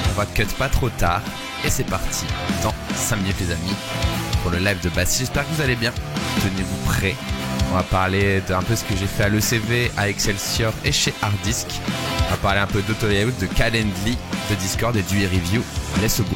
On va cut pas trop tard. Et c'est parti dans 5 minutes les amis pour le live de Bastille. J'espère que vous allez bien. Tenez-vous prêts. On va parler d'un peu ce que j'ai fait à l'ECV, à Excelsior et chez Hardisk. On va parler un peu d'Auto-Layout, de Calendly, de Discord et du e-review. Let's go.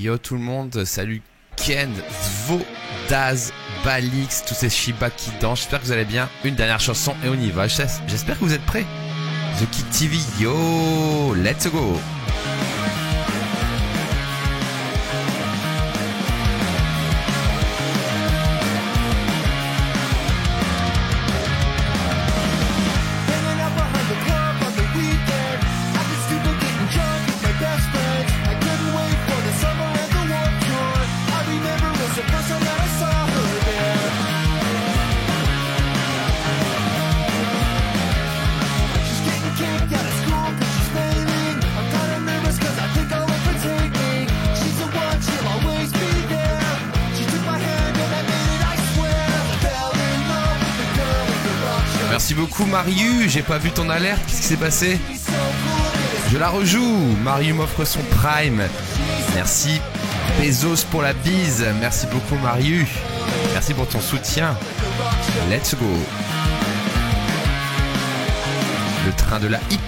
Yo tout le monde, salut Ken, Svo, Daz, Balix, tous ces Shiba qui dansent. J'espère que vous allez bien. Une dernière chanson et on y va. J'espère que vous êtes prêts. The Kid TV, yo, let's go. Merci beaucoup Mariu, j'ai pas vu ton alerte, qu'est-ce qui s'est passé? Je la rejoue, Mariu m'offre son prime. Merci Bezos pour la bise, merci beaucoup Mariu. Merci pour ton soutien. Let's go. Le train de la hip.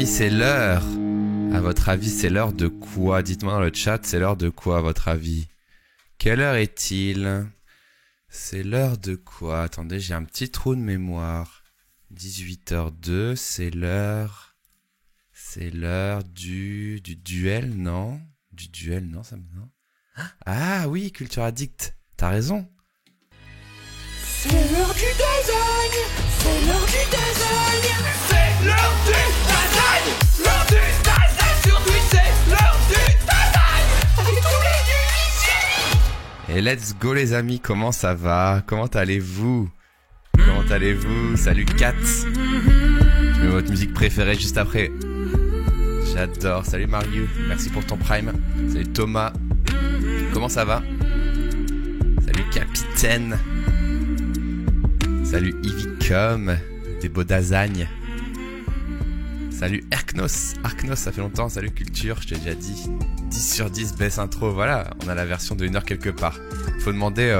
amis, c'est l'heure. À votre avis, c'est l'heure de quoi? Dites-moi dans le chat, c'est l'heure de quoi à votre avis? Quelle heure est-il? C'est l'heure de quoi? Attendez, j'ai un petit trou de mémoire. 18h02, c'est l'heure... C'est l'heure du duel, non? Du duel, non, ça me... Non. Ah oui, Culture Addict, t'as raison. C'est l'heure du design. C'est l'heure du design. C'est l'heure du design. L'heure du design sur Twitch, c'est l'heure du design. Avec tous les musiciens. Et let's go les amis, comment ça va? Comment allez-vous? Comment allez-vous? Salut Kat. Je mets votre musique préférée juste après. J'adore. Salut Mario, merci pour ton prime. Salut Thomas. Comment ça va? Salut Capitaine. Salut Ivicom, des beaux dasagnes. Salut Arknos, ça fait longtemps. Salut Culture, je t'ai déjà dit. 10 sur 10, baisse intro. Voilà, on a la version de 1 heure quelque part. Faut demander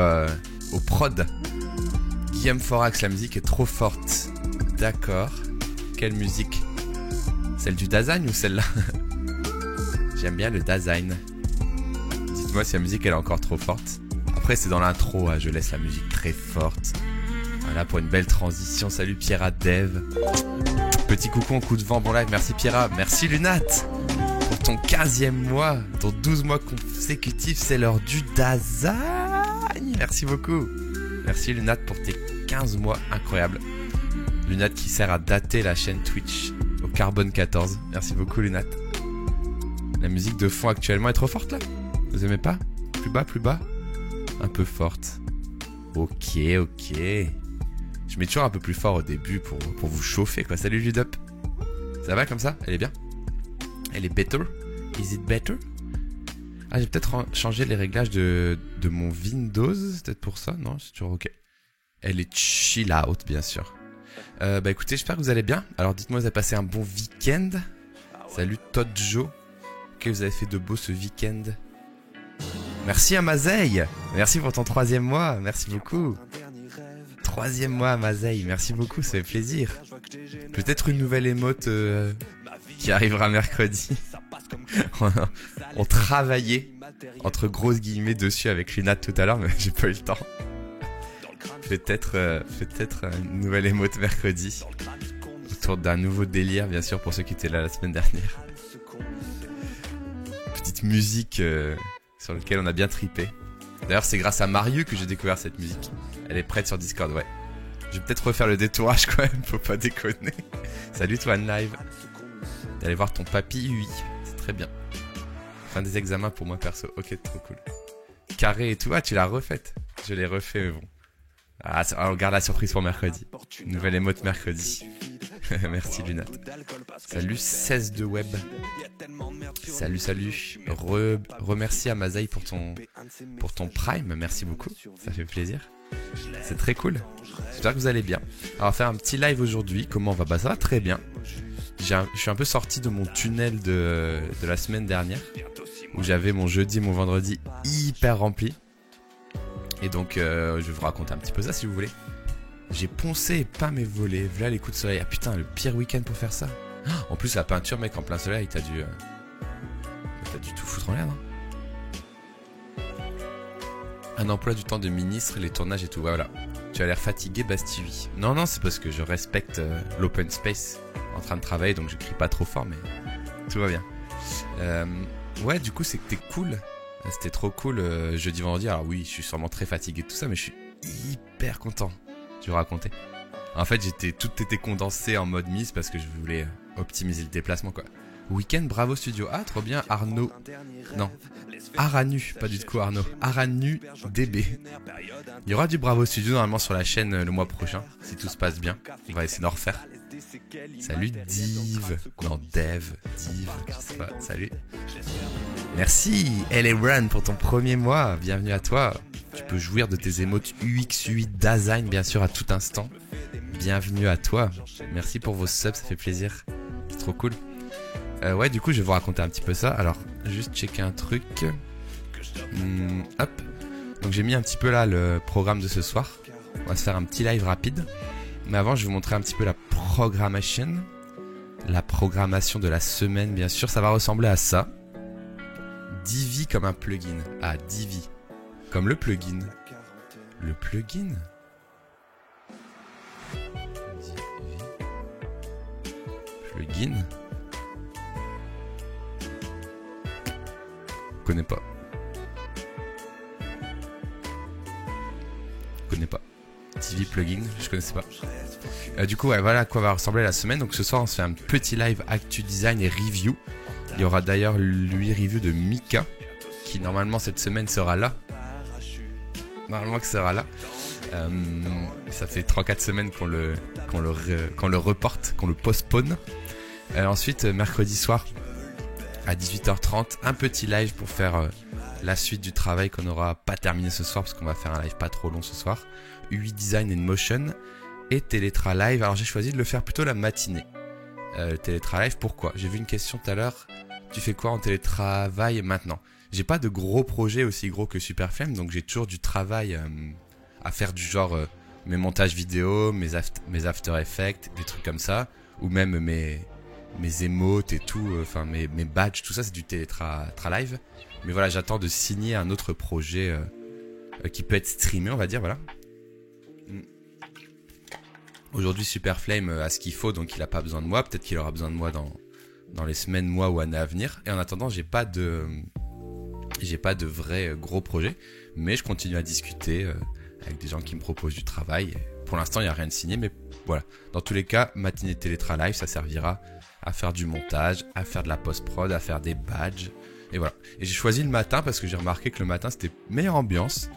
au prod. Guillaume Forax, la musique est trop forte. D'accord. Quelle musique? Celle du Dasein ou celle-là? J'aime bien le Dasein. Dites-moi si la musique elle est encore trop forte. Après c'est dans l'intro, hein, je laisse la musique très forte. Voilà pour une belle transition. Salut Pierra Dev. Petit coucou en coup de vent, bon live, merci Pierra. Merci Lunat pour ton 15e mois. Ton 12 mois consécutifs, c'est l'heure du Dasein. Merci beaucoup. Merci Lunat pour tes 15 mois incroyables. Lunat qui sert à dater la chaîne Twitch au carbone 14. Merci beaucoup Lunat. La musique de fond actuellement est trop forte là? Vous aimez pas? Plus bas, plus bas? Un peu forte. Ok. Je mets toujours un peu plus fort au début pour vous chauffer quoi. Salut Ludup. Ça va comme ça? Elle est bien? Elle est better? Is it better? Ah, j'ai peut-être changé les réglages de mon Windows. C'est peut-être pour ça? Non, c'est toujours ok. Elle est chill out bien sûr. Bah écoutez, j'espère que vous allez bien. Alors dites-moi, vous avez passé un bon week-end? Salut Todjo. Que vous avez fait de beau ce week-end? Merci à Mazeille. Merci pour ton 3e mois. Merci beaucoup. 3e mois à Mazeille. Merci beaucoup, ça fait plaisir. Peut-être une nouvelle émote qui arrivera mercredi. On travaillait entre grosses guillemets dessus avec Lunat tout à l'heure, mais j'ai pas eu le temps. Peut-être une nouvelle émote mercredi. Autour d'un nouveau délire, bien sûr, pour ceux qui étaient là la semaine dernière. Petite musique sur laquelle on a bien tripé. D'ailleurs, c'est grâce à Mario que j'ai découvert cette musique. Elle est prête sur Discord, ouais. Je vais peut-être refaire le détourage quand même, faut pas déconner. Salut toi, Live. D'aller voir ton papy, oui. C'est très bien. Fin des examens pour moi perso. Ok, trop cool. Carré et tout. Ah, tu l'as refaite. Je l'ai refait, mais bon. Ah, on garde la surprise pour mercredi. Nouvelle émote mercredi. Merci Lunat. Salut 16 de web. Salut. Remercie à Mazaï pour ton prime. Merci beaucoup. Ça fait plaisir. C'est très cool. J'espère que vous allez bien. Alors, on va faire un petit live aujourd'hui. Comment on va? Bah ça va très bien. Je suis un peu sorti de mon tunnel de la semaine dernière où j'avais mon jeudi et mon vendredi hyper remplis. Et donc je vais vous raconter un petit peu ça si vous voulez. J'ai poncé et peint mes volets. Voilà les coups de soleil. Ah putain, le pire week-end pour faire ça. En plus la peinture mec en plein soleil, t'as dû tout foutre en l'air, non? Un emploi du temps de ministre, les tournages et tout. Ouais, voilà. Tu as l'air fatigué, Bastille. Non, c'est parce que je respecte l'open space en train de travailler, donc je crie pas trop fort, mais tout va bien. Ouais, du coup, c'était cool. C'était trop cool jeudi, vendredi. Alors oui, je suis sûrement très fatigué de tout ça, mais je suis hyper content. Je vais vous raconter. En fait, tout était condensé en mode mise parce que je voulais optimiser le déplacement, quoi. Week-end Bravo Studio. Ah, trop bien, Arnaud. Non, Aranu, pas du tout Arnaud. Aranu DB. Il y aura du Bravo Studio normalement sur la chaîne le mois prochain, si tout se passe bien. On va essayer d'en refaire. Salut Div. Non, Dev. Div, je sais pas. Salut. Merci LA Run pour ton 1er mois. Bienvenue à toi. Tu peux jouir de tes émotes UX8 Dasein bien sûr à tout instant. Bienvenue à toi. Merci pour vos subs, ça fait plaisir. C'est trop cool. Ouais, du coup, je vais vous raconter un petit peu ça. Alors, juste checker un truc. Hop. Donc, j'ai mis un petit peu là le programme de ce soir. On va se faire un petit live rapide. Mais avant, je vais vous montrer un petit peu la programmation. la programmation de la semaine, bien sûr, ça va ressembler à ça. Divi comme un plugin. Ah, Divi. Comme le plugin. Le plugin. Divi. Plugin. Connais pas. Connais pas. TV plugin, je connaissais pas. Du coup, ouais, voilà à quoi va ressembler la semaine. Donc ce soir, on se fait un petit live actu design et review. Il y aura d'ailleurs lui review de Mika, qui normalement cette semaine sera là. Normalement que sera là. Ça fait 3-4 semaines qu'on le reporte, qu'on le postpone. Ensuite, mercredi soir à 18h30, un petit live pour faire la suite du travail qu'on n'aura pas terminé ce soir, parce qu'on va faire un live pas trop long ce soir. UI Design and Motion et Télétra Live. Alors j'ai choisi de le faire plutôt la matinée. Télétra Live, pourquoi? J'ai vu une question tout à l'heure. Tu fais quoi en télétravail maintenant? J'ai pas de gros projets aussi gros que Superflame, donc j'ai toujours du travail à faire, du genre mes montages vidéo, mes After Effects, des trucs comme ça, ou même mes émotes et tout, enfin mes badges, tout ça c'est du Télétra Live. Mais voilà, j'attends de signer un autre projet qui peut être streamé, on va dire, voilà. Aujourd'hui, Superflame a ce qu'il faut, donc il a pas besoin de moi. Peut-être qu'il aura besoin de moi dans les semaines, mois ou années à venir. Et en attendant, j'ai pas de vrai gros projet, mais je continue à discuter avec des gens qui me proposent du travail. Pour l'instant, il n'y a rien de signé, mais voilà. Dans tous les cas, matinée Télétra Live, ça servira à faire du montage, à faire de la post-prod, à faire des badges. Et voilà. Et j'ai choisi le matin parce que j'ai remarqué que le matin, c'était meilleure ambiance.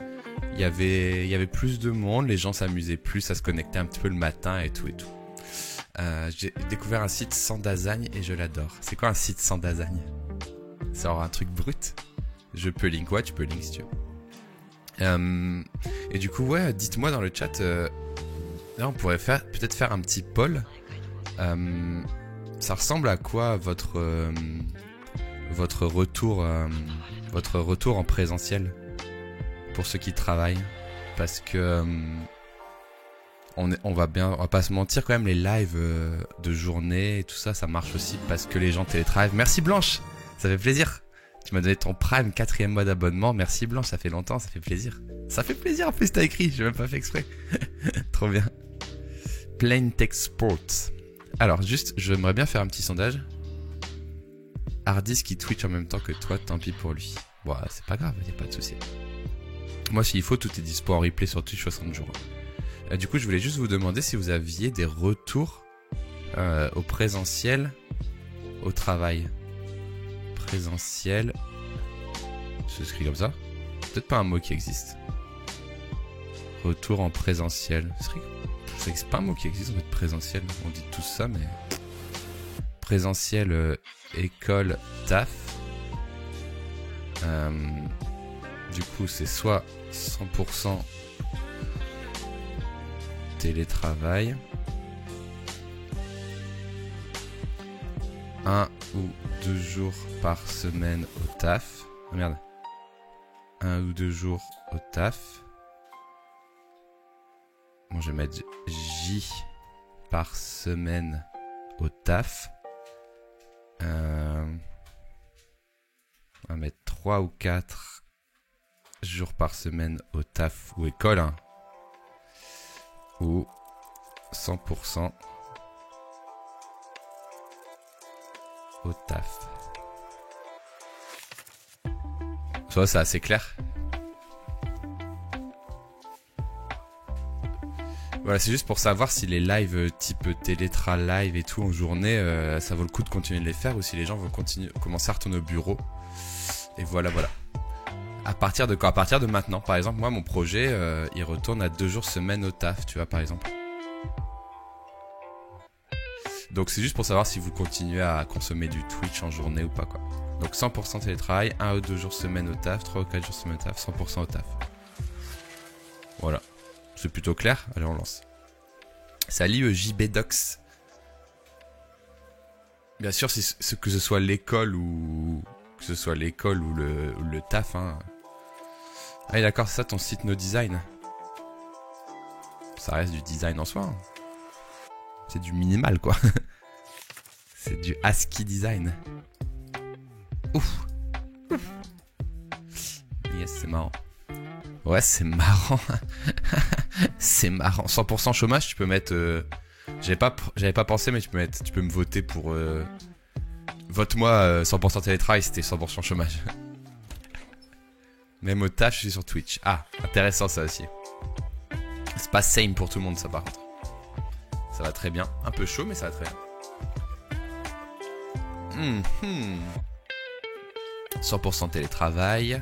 Il y avait plus de monde, les gens s'amusaient plus, ça se connectait un petit peu le matin et tout et tout. J'ai découvert un site sans dasagne et je l'adore. C'est quoi un site sans dasagne? C'est genre un truc brut? Je peux link, ouais, tu peux link si tu veux. Et du coup, ouais, dites-moi dans le chat, là on pourrait peut-être faire un petit poll. Ça ressemble à quoi votre retour en présentiel pour ceux qui travaillent? Parce que on va pas se mentir, quand même, les lives de journée et tout ça, ça marche aussi parce que les gens télétravaillent. Merci Blanche, ça fait plaisir. Tu m'as donné ton Prime, 4e mois d'abonnement. Merci Blanche, ça fait longtemps, ça fait plaisir. Ça fait plaisir, en plus t'as écrit, j'ai même pas fait exprès. Trop bien. Plain Text Sports. Alors juste, j'aimerais bien faire un petit sondage. Hardis qui Twitch en même temps que toi, tant pis pour lui. Bon, c'est pas grave, y a pas de souci. Moi, s'il faut, tout est dispo en replay sur Twitch 60 jours. Du coup, je voulais juste vous demander si vous aviez des retours au présentiel, au travail. Présentiel. C'est écrit comme ça. Peut-être pas un mot qui existe. Retour en présentiel. C'est pas un mot qui existe, en fait, présentiel. On dit tout ça, mais... Présentiel, école, taf. Du coup, c'est soit 100% télétravail, 1 ou 2 jours par semaine au taf. Oh merde. 1 ou 2 jours au taf. Bon, je vais mettre J par semaine au taf. On va mettre 3 ou 4 jours par semaine au taf ou école, hein. Ou 100% au taf. Ça, c'est assez clair. Voilà, c'est juste pour savoir si les lives type Télétra Live et tout en journée, ça vaut le coup de continuer de les faire, ou si les gens vont commencer à retourner au bureau. Et voilà. À partir de quoi? À partir de maintenant. Par exemple, moi, mon projet, il retourne à 2 jours semaine au taf, tu vois, par exemple. Donc, c'est juste pour savoir si vous continuez à consommer du Twitch en journée ou pas, quoi. Donc, 100% télétravail, 1 ou 2 jours semaine au taf, 3 ou 4 jours semaine au taf, 100% au taf. Voilà. C'est plutôt clair. Allez, on lance. Salut JBDox. Bien sûr, que ce soit l'école ou le taf, hein. Ah, d'accord, c'est ça ton site No Design. Ça reste du design en soi, hein. C'est du minimal, quoi. C'est du ASCII design. Ouf. Yes, c'est marrant. Ouais, c'est marrant. C'est marrant. 100% chômage, tu peux mettre... J'avais pas pensé, mais tu peux me voter pour... Vote-moi 100% télétravail, c'était 100% chômage. Même au taf, je suis sur Twitch. Ah, intéressant ça aussi. C'est pas same pour tout le monde ça par contre. Ça va très bien. Un peu chaud, mais ça va très bien. 100% télétravail.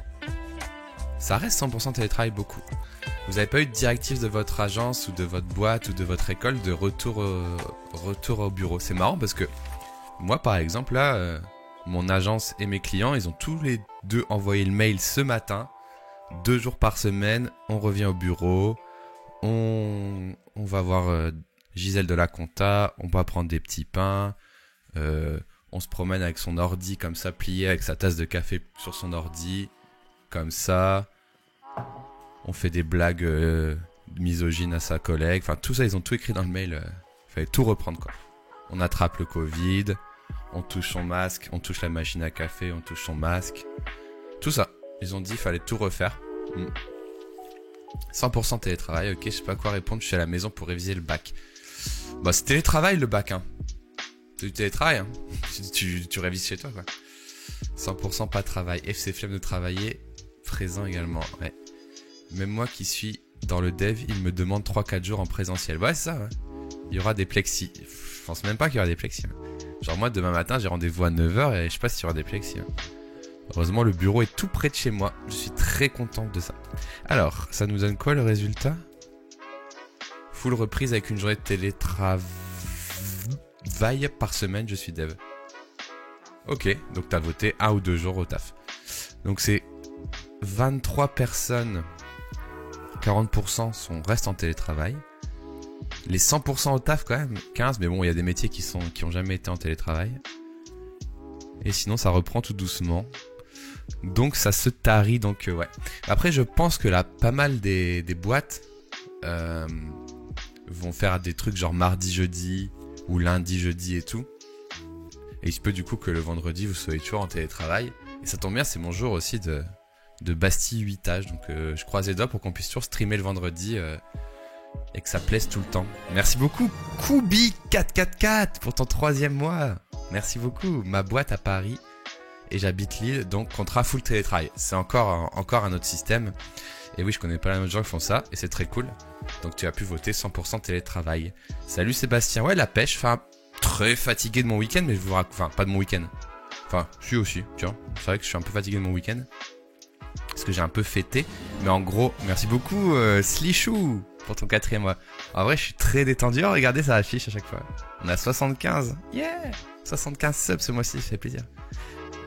Ça reste 100% télétravail beaucoup. Vous n'avez pas eu de directive de votre agence ou de votre boîte ou de votre école de retour au bureau. C'est marrant parce que moi par exemple là, mon agence et mes clients, ils ont tous les deux envoyé le mail ce matin. 2 jours par semaine, on revient au bureau. On va voir Gisèle de la compta, on va prendre des petits pains. On se promène avec son ordi comme ça, plié avec sa tasse de café sur son ordi. Comme ça. On fait des blagues misogynes à sa collègue. Enfin, tout ça, ils ont tout écrit dans le mail. Il fallait tout reprendre, quoi. On attrape le Covid. On touche son masque. On touche la machine à café. On touche son masque. Tout ça. Ils ont dit qu'il fallait tout refaire. 100% télétravail. Ok, je sais pas quoi répondre. Je suis à la maison pour réviser le bac. Bah, c'est télétravail, le bac, hein. C'est du télétravail, hein. Tu révises chez toi, quoi. 100% pas de travail. FC flemme de travailler. Présent également, ouais. Même moi qui suis dans le dev, il me demande 3-4 jours en présentiel. Ouais, c'est ça, ouais. Il y aura des plexis. Je pense même pas qu'il y aura des plexis. Genre moi, demain matin, j'ai rendez-vous à 9h et je sais pas s'il y aura des plexis. Heureusement, le bureau est tout près de chez moi. Je suis très content de ça. Alors, ça nous donne quoi le résultat? Full reprise avec une journée de télétravail par semaine, je suis dev. Ok, donc t'as voté 1 ou 2 jours au taf. Donc c'est 23 personnes, 40% restent en télétravail. Les 100% au taf quand même, 15, mais bon, il y a des métiers qui ont jamais été en télétravail. Et sinon, ça reprend tout doucement. Donc ça se tarit, donc ouais. Après, je pense que là, pas mal des boîtes vont faire des trucs genre mardi, jeudi, ou lundi, jeudi et tout. Et il se peut du coup que le vendredi, vous soyez toujours en télétravail. Et ça tombe bien, c'est mon jour aussi de Bastille 8 donc je croise les doigts pour qu'on puisse toujours streamer le vendredi et que ça plaise tout le temps. Merci beaucoup Koubi444 pour ton 3e mois. Merci beaucoup. Ma boîte à Paris et j'habite Lille, donc contrat full télétravail. C'est encore un autre système. Et oui, je connais pas la même gens qui font ça et c'est très cool. Donc tu as pu voter 100% télétravail. Salut Sébastien. Ouais, la pêche. Enfin, très fatigué de mon week-end, mais je vous raconte. Enfin, pas de mon week-end. Enfin, je suis aussi. Tiens, c'est vrai que je suis un peu fatigué de mon week-end. Parce que j'ai un peu fêté. Mais en gros, merci beaucoup Slichou pour ton 4e mois. En vrai, je suis très détendu. Oh, regardez, ça affiche à chaque fois. On a 75. Yeah, 75 subs ce mois-ci, ça fait plaisir.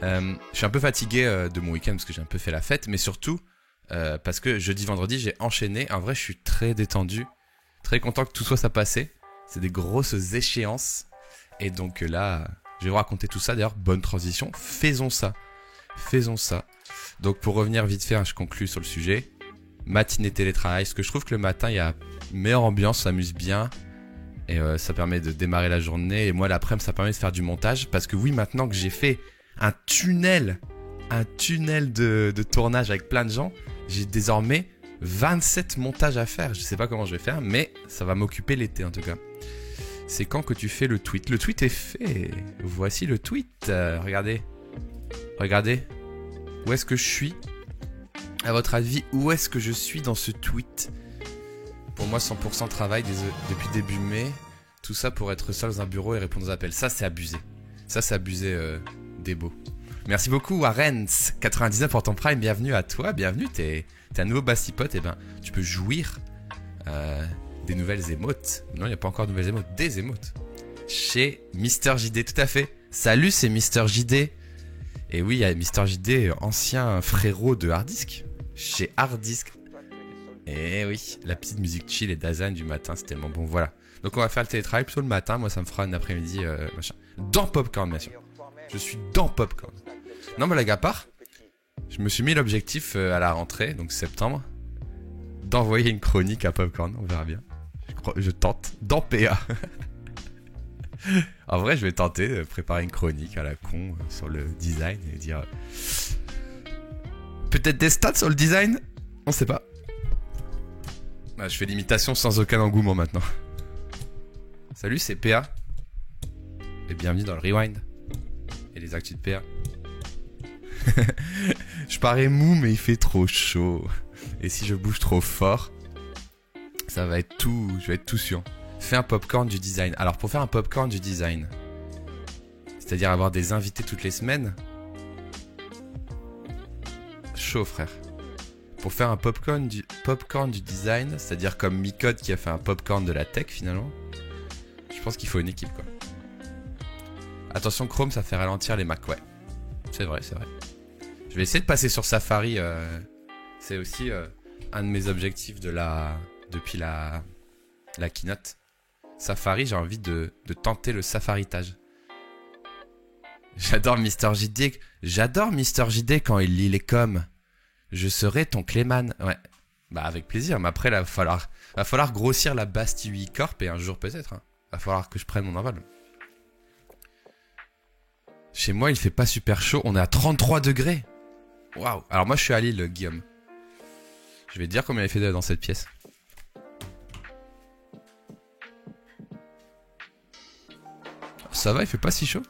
Je suis un peu fatigué de mon week-end parce que j'ai un peu fait la fête. Mais surtout, parce que jeudi, vendredi, j'ai enchaîné. En vrai, je suis très détendu. Très content que tout soit ça passé. C'est des grosses échéances. Et donc là, je vais vous raconter tout ça. D'ailleurs, bonne transition. Faisons ça. Donc pour revenir vite fait, je conclue sur le sujet. Matinée télétravail, parce que je trouve que le matin, il y a une meilleure ambiance, on s'amuse bien. Et ça permet de démarrer la journée. Et moi, l'après-midi, ça permet de faire du montage. Parce que oui, maintenant que j'ai fait un tunnel de tournage avec plein de gens, j'ai désormais 27 montages à faire. Je sais pas comment je vais faire, mais ça va m'occuper l'été en tout cas. C'est quand que tu fais le tweet? Le tweet est fait. Voici le tweet. Regardez. Où est-ce que je suis? À votre avis, où est-ce que je suis dans ce tweet? Pour moi, 100% travail depuis début mai. Tout ça pour être seul dans un bureau et répondre aux appels. Ça, c'est abusé. Débo. Merci beaucoup, Arens99 pour ton prime. Bienvenue à toi. Bienvenue, t'es un nouveau bastipote. Et ben, tu peux jouir des nouvelles émotes. Non, il n'y a pas encore de nouvelles émotes. Des émotes. Chez Mister JD, tout à fait. Salut, c'est Mister JD. Et oui, il y a Mister JD, ancien frérot de Hardisk. Chez Hardisk. Et oui, la petite musique chill et Dazan du matin, c'est tellement bon. Voilà. Donc on va faire le télétravail plutôt le matin. Moi, ça me fera un après-midi machin. Dans Popcorn, bien sûr. Je suis dans Popcorn. Non, mais blague à part, je me suis mis l'objectif à la rentrée, donc septembre, d'envoyer une chronique à Popcorn. On verra bien. Je tente. Dans PA. En vrai, je vais tenter de préparer une chronique à la con sur le design et dire... Peut-être des stats sur le design? On sait pas. Ah, je fais l'imitation sans aucun engouement maintenant. Salut, c'est PA. Et bienvenue dans le Rewind. Et les actus de PA. Je parais mou, mais il fait trop chaud. Et si je bouge trop fort, ça va être tout... Je vais être tout sûr. Fais un popcorn du design. Alors, pour faire un popcorn du design, c'est-à-dire avoir des invités toutes les semaines, chaud, frère. Pour faire un popcorn du design, c'est-à-dire comme Micode qui a fait un popcorn de la tech finalement, je pense qu'il faut une équipe, quoi. Attention, Chrome, ça fait ralentir les Mac, ouais. C'est vrai, c'est vrai. Je vais essayer de passer sur Safari. C'est aussi un de mes objectifs depuis la keynote. Safari, j'ai envie de tenter le safaritage. J'adore Mister JD. J'adore Mister JD quand il lit les coms. Je serai ton Clayman. Ouais. Bah avec plaisir. Mais après, là, va falloir grossir la Bastille Corp et un jour peut-être. Hein. Va falloir que je prenne mon envol. Chez moi, il fait pas super chaud. On est à 33 degrés. Waouh. Alors moi, je suis à Lille, Guillaume. Je vais te dire combien il fait dans cette pièce. Ça va, il fait pas si chaud.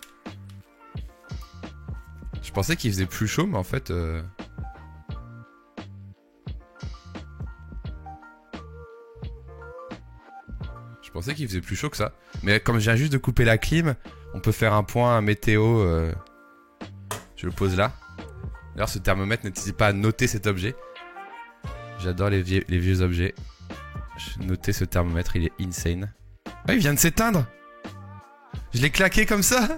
Je pensais qu'il faisait plus chaud, mais en fait... Je pensais qu'il faisait plus chaud que ça. Mais comme je viens juste de couper la clim, on peut faire un point météo. Je le pose là. D'ailleurs, ce thermomètre, n'hésitez pas à noter cet objet. J'adore les vieux objets. Je vais noter ce thermomètre, il est insane. Ah, il vient de s'éteindre. Je l'ai claqué comme ça.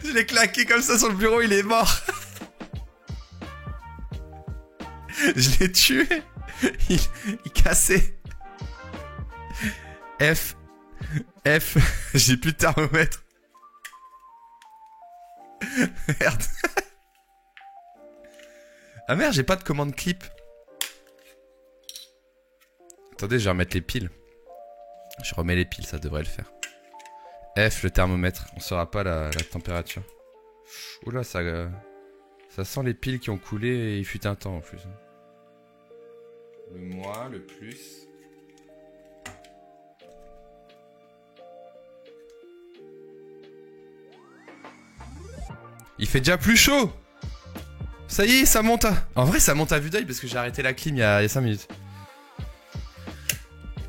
Je l'ai claqué comme ça sur le bureau, il est mort. Je l'ai tué. Il cassait. F. J'ai plus de thermomètre. Merde. Ah merde, j'ai pas de commande clip. Attendez, je vais remettre les piles. Je remets les piles, ça devrait le faire. F, le thermomètre. On saura pas la température. Oula, ça sent les piles qui ont coulé et il fut un temps en plus. Le mois, le plus. Il fait déjà plus chaud. Ça y est, ça monte à... En vrai, ça monte à vue d'œil parce que j'ai arrêté la clim il y a 5 minutes.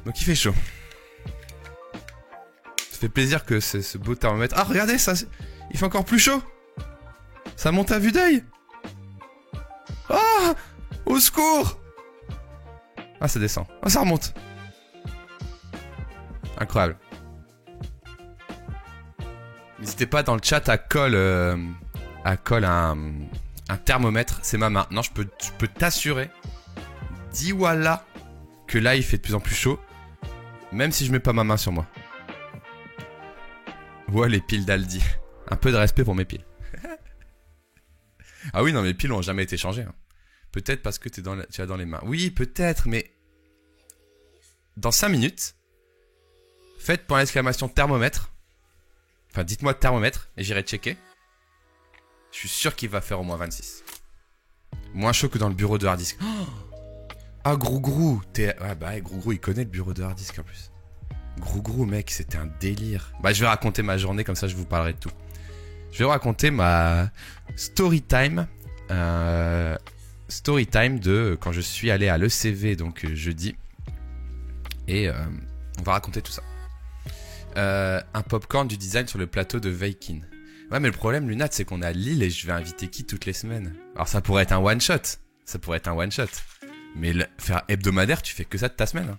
Donc il fait chaud. Ça fait plaisir que ce beau thermomètre... Ah, regardez, ça, il fait encore plus chaud. Ça monte à vue d'œil. Ah, au secours. Ah, ça descend. Ah, ça remonte. Incroyable. N'hésitez pas dans le chat à coller un thermomètre. C'est ma main. Non, je peux t'assurer. Dis voilà que là, il fait de plus en plus chaud. Même si je mets pas ma main sur moi. Ouais, les piles d'Aldi. Un peu de respect pour mes piles. Ah oui, non, mes piles ont jamais été changées. Hein. Peut-être parce que tu as dans les mains. Oui, peut-être, mais... Dans 5 minutes, faites point d'exclamation thermomètre. Enfin, dites-moi thermomètre et j'irai checker. Je suis sûr qu'il va faire au moins 26. Moins chaud que dans le bureau de hard disk. Oh, ah, Grougrou. Ah bah, Grougrou, il connaît le bureau de hard disk en plus. Grougrou, mec, c'était un délire. Bah, je vais raconter ma journée, comme ça je vous parlerai de tout. Je vais vous raconter ma story time. Story time de quand je suis allé à l'ECV, donc jeudi. Et on va raconter tout ça. Un popcorn du design sur le plateau de Veikin. Ouais, mais le problème, Lunat, c'est qu'on est à Lille et je vais inviter qui toutes les semaines. Alors ça pourrait être un one shot. Mais faire hebdomadaire, tu fais que ça de ta semaine.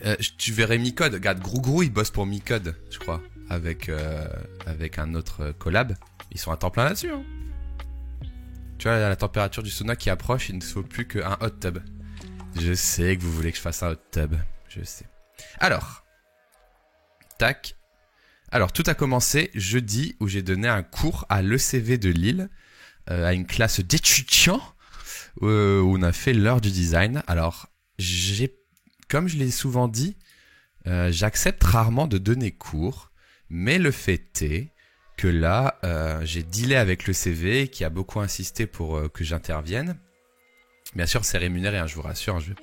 Hein. Tu verrais Micode. Regarde, Grougrou, il bosse pour Micode, je crois. Avec un autre collab. Ils sont à temps plein là-dessus. Hein. Tu vois, la température du sauna qui approche, il ne faut plus qu'un hot tub. Je sais que vous voulez que je fasse un hot tub. Je sais. Alors. Tac. Alors, tout a commencé jeudi où j'ai donné un cours à l'ECV de Lille. À une classe d'étudiants. Où on a fait l'heure du design. Alors, comme je l'ai souvent dit, J'accepte rarement de donner cours, mais le fait est que là, j'ai dealé avec le CV qui a beaucoup insisté pour que j'intervienne. Bien sûr, c'est rémunéré, hein, je vous rassure, je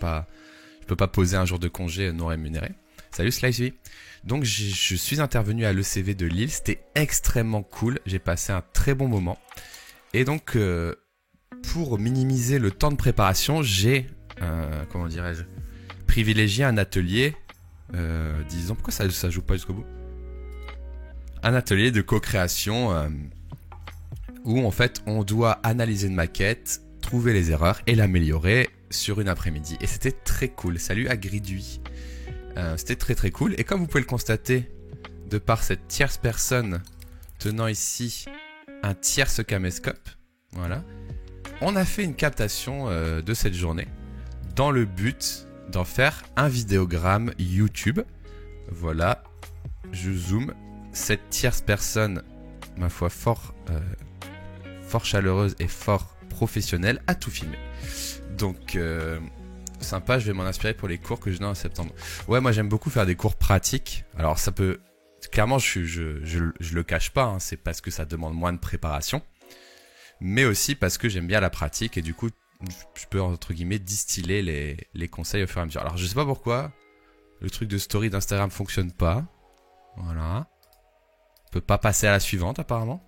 peux pas poser un jour de congé non rémunéré. Salut Slicey. Donc je suis intervenu à l'ECV de Lille, c'était extrêmement cool, j'ai passé un très bon moment. Et donc pour minimiser le temps de préparation, j'ai comment dirais-je, privilégié un atelier, disons, pourquoi ça joue pas jusqu'au bout? Un atelier de co-création où en fait on doit analyser une maquette, trouver les erreurs et l'améliorer sur une après-midi. Et c'était très cool. Salut à Gridui. C'était très très cool. Et comme vous pouvez le constater, de par cette tierce personne tenant ici un tierce caméscope, voilà, on a fait une captation de cette journée dans le but d'en faire un vidéogramme YouTube. Voilà, je zoome. Cette tierce personne, ma foi, fort chaleureuse et fort professionnelle, a tout filmé. Donc sympa, je vais m'en inspirer pour les cours que je donne en septembre. Ouais, moi j'aime beaucoup faire des cours pratiques. Alors ça peut... Clairement, je le cache pas, hein, c'est parce que ça demande moins de préparation. Mais aussi parce que j'aime bien la pratique et du coup, je peux entre guillemets distiller les conseils au fur et à mesure. Alors je sais pas pourquoi, le truc de story d'Instagram fonctionne pas. Voilà. On peut pas passer à la suivante apparemment.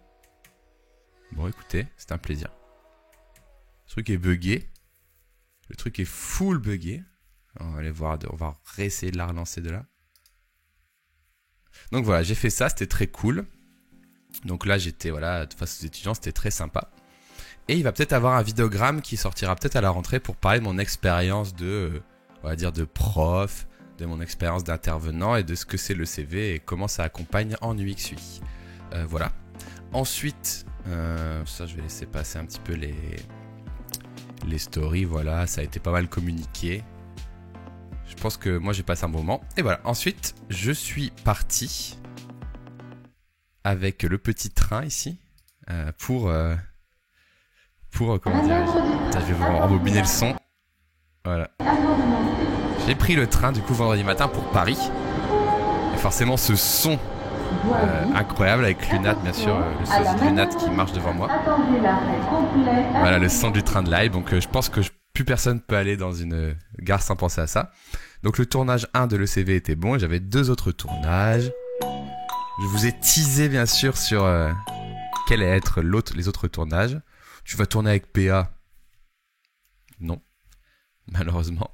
Bon écoutez, c'est un plaisir. Le truc est buggé. Le truc est full buggé. On va aller voir, on va réessayer de la relancer de là. Donc voilà, j'ai fait ça, c'était très cool. Donc là, j'étais voilà, face aux étudiants, c'était très sympa. Et il va peut-être avoir un vidéogramme qui sortira peut-être à la rentrée pour parler de mon expérience de, on va dire, de prof, de mon expérience d'intervenant et de ce que c'est le CV et comment ça accompagne en UX UI. Voilà. Ensuite, ça je vais laisser passer un petit peu les stories, voilà, ça a été pas mal communiqué. Je pense que moi j'ai passé un bon moment. Et voilà, ensuite je suis parti avec le petit train ici pour comment dire, je vais vous rembobiner le son. Voilà. J'ai pris le train du coup vendredi matin pour Paris. Et forcément ce son incroyable avec Lunat, bien sûr, le sosie de Lunat qui marche devant moi. Voilà le son du train de live. Donc je pense que plus personne peut aller dans une gare sans penser à ça. Donc le tournage 1 de l'ECV était bon et j'avais 2 autres tournages. Je vous ai teasé bien sûr sur quels allaient être les autres tournages. Tu vas tourner avec PA? Non, malheureusement.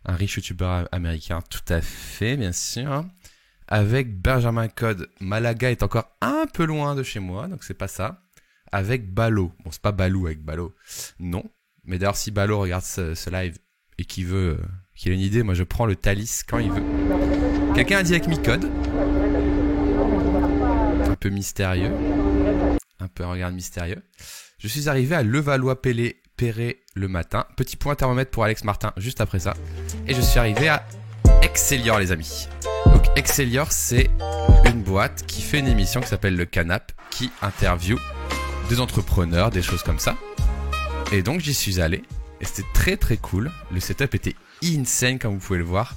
Un riche youtubeur américain, tout à fait, bien sûr. Avec Benjamin Code, Malaga est encore un peu loin de chez moi, donc c'est pas ça. Avec Balo, bon c'est pas Balou avec Balo, non. Mais d'ailleurs si Balo regarde ce live et qu'il a une idée, moi je prends le Thalys quand il veut. Quelqu'un a dit avec Micode. Un peu mystérieux. Un peu un regard mystérieux. Je suis arrivé à Levallois-Perret le matin. Petit point thermomètre pour Alex Martin juste après ça. Et je suis arrivé à Excellior les amis. Donc Excellior c'est une boîte qui fait une émission qui s'appelle Le Canap, qui interviewe des entrepreneurs, des choses comme ça. Et donc j'y suis allé et c'était très très cool. Le setup était insane comme vous pouvez le voir.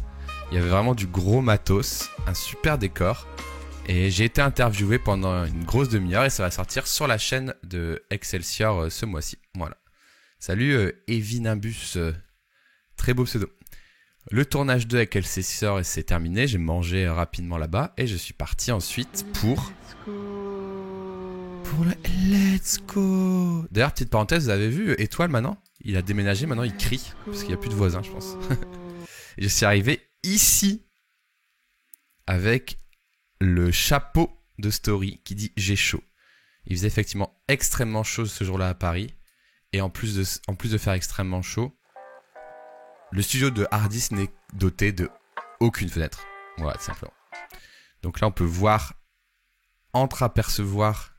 Il y avait vraiment du gros matos, un super décor. Et j'ai été interviewé pendant une grosse demi-heure et ça va sortir sur la chaîne de Excelsior ce mois-ci. Voilà. Salut Evinimbus, très beau pseudo. Le tournage 2 avec Excelsior c'est terminé, j'ai mangé rapidement là-bas et je suis parti ensuite pour le Let's Go. D'ailleurs, petite parenthèse, vous avez vu Étoile maintenant? Il a déménagé, maintenant il crie parce qu'il n'y a plus de voisins je pense. Et je suis arrivé ici avec le chapeau de story qui dit j'ai chaud. Il faisait effectivement extrêmement chaud ce jour-là à Paris. Et en plus de faire extrêmement chaud, le studio de Hardis n'est doté de aucune fenêtre. Voilà, tout simplement. Donc là, on peut voir, entreapercevoir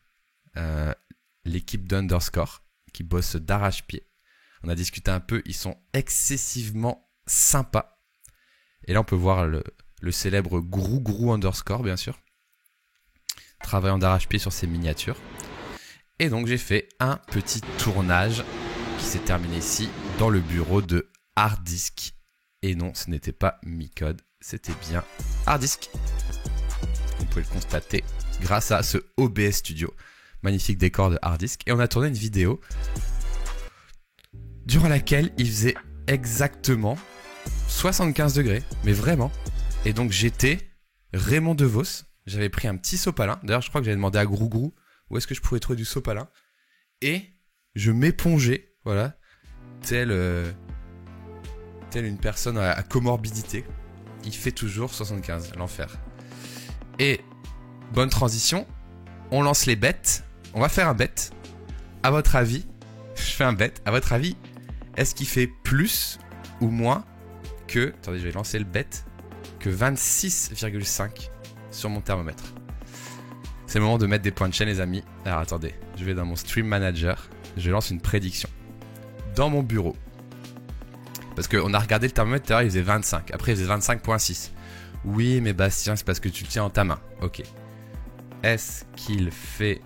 l'équipe d'Underscore qui bosse d'arrache-pied. On a discuté un peu, ils sont excessivement sympas. Et là, on peut voir le célèbre Grou Underscore, bien sûr, travaillant d'arrache-pied sur ses miniatures. Et donc j'ai fait un petit tournage qui s'est terminé ici dans le bureau de Hard Disk. Et non, ce n'était pas Micode, c'était bien hard disk. Vous pouvez le constater grâce à ce OBS Studio. Magnifique décor de hard disk. Et on a tourné une vidéo durant laquelle il faisait exactement 75 degrés. Mais vraiment. Et donc j'étais Raymond DeVos. J'avais pris un petit sopalin. D'ailleurs, je crois que j'avais demandé à Grougrou où est-ce que je pourrais trouver du sopalin. Et je m'épongeais, voilà, telle une personne à comorbidité. Il fait toujours 75, l'enfer. Et bonne transition, on lance les bets. On va faire un bet. À votre avis, je fais un bet. À votre avis, est-ce qu'il fait plus ou moins que... Attendez, je vais lancer le bet. Que 26,5 sur mon thermomètre. C'est le moment de mettre des points de chaîne, les amis. Alors attendez, je vais dans mon Stream Manager. Je lance une prédiction. Dans mon bureau. Parce qu'on a regardé le thermomètre tout à l'heure, il faisait 25. Après, il faisait 25,6. Oui, mais Bastien, c'est parce que tu le tiens en ta main. Ok. Est-ce qu'il fait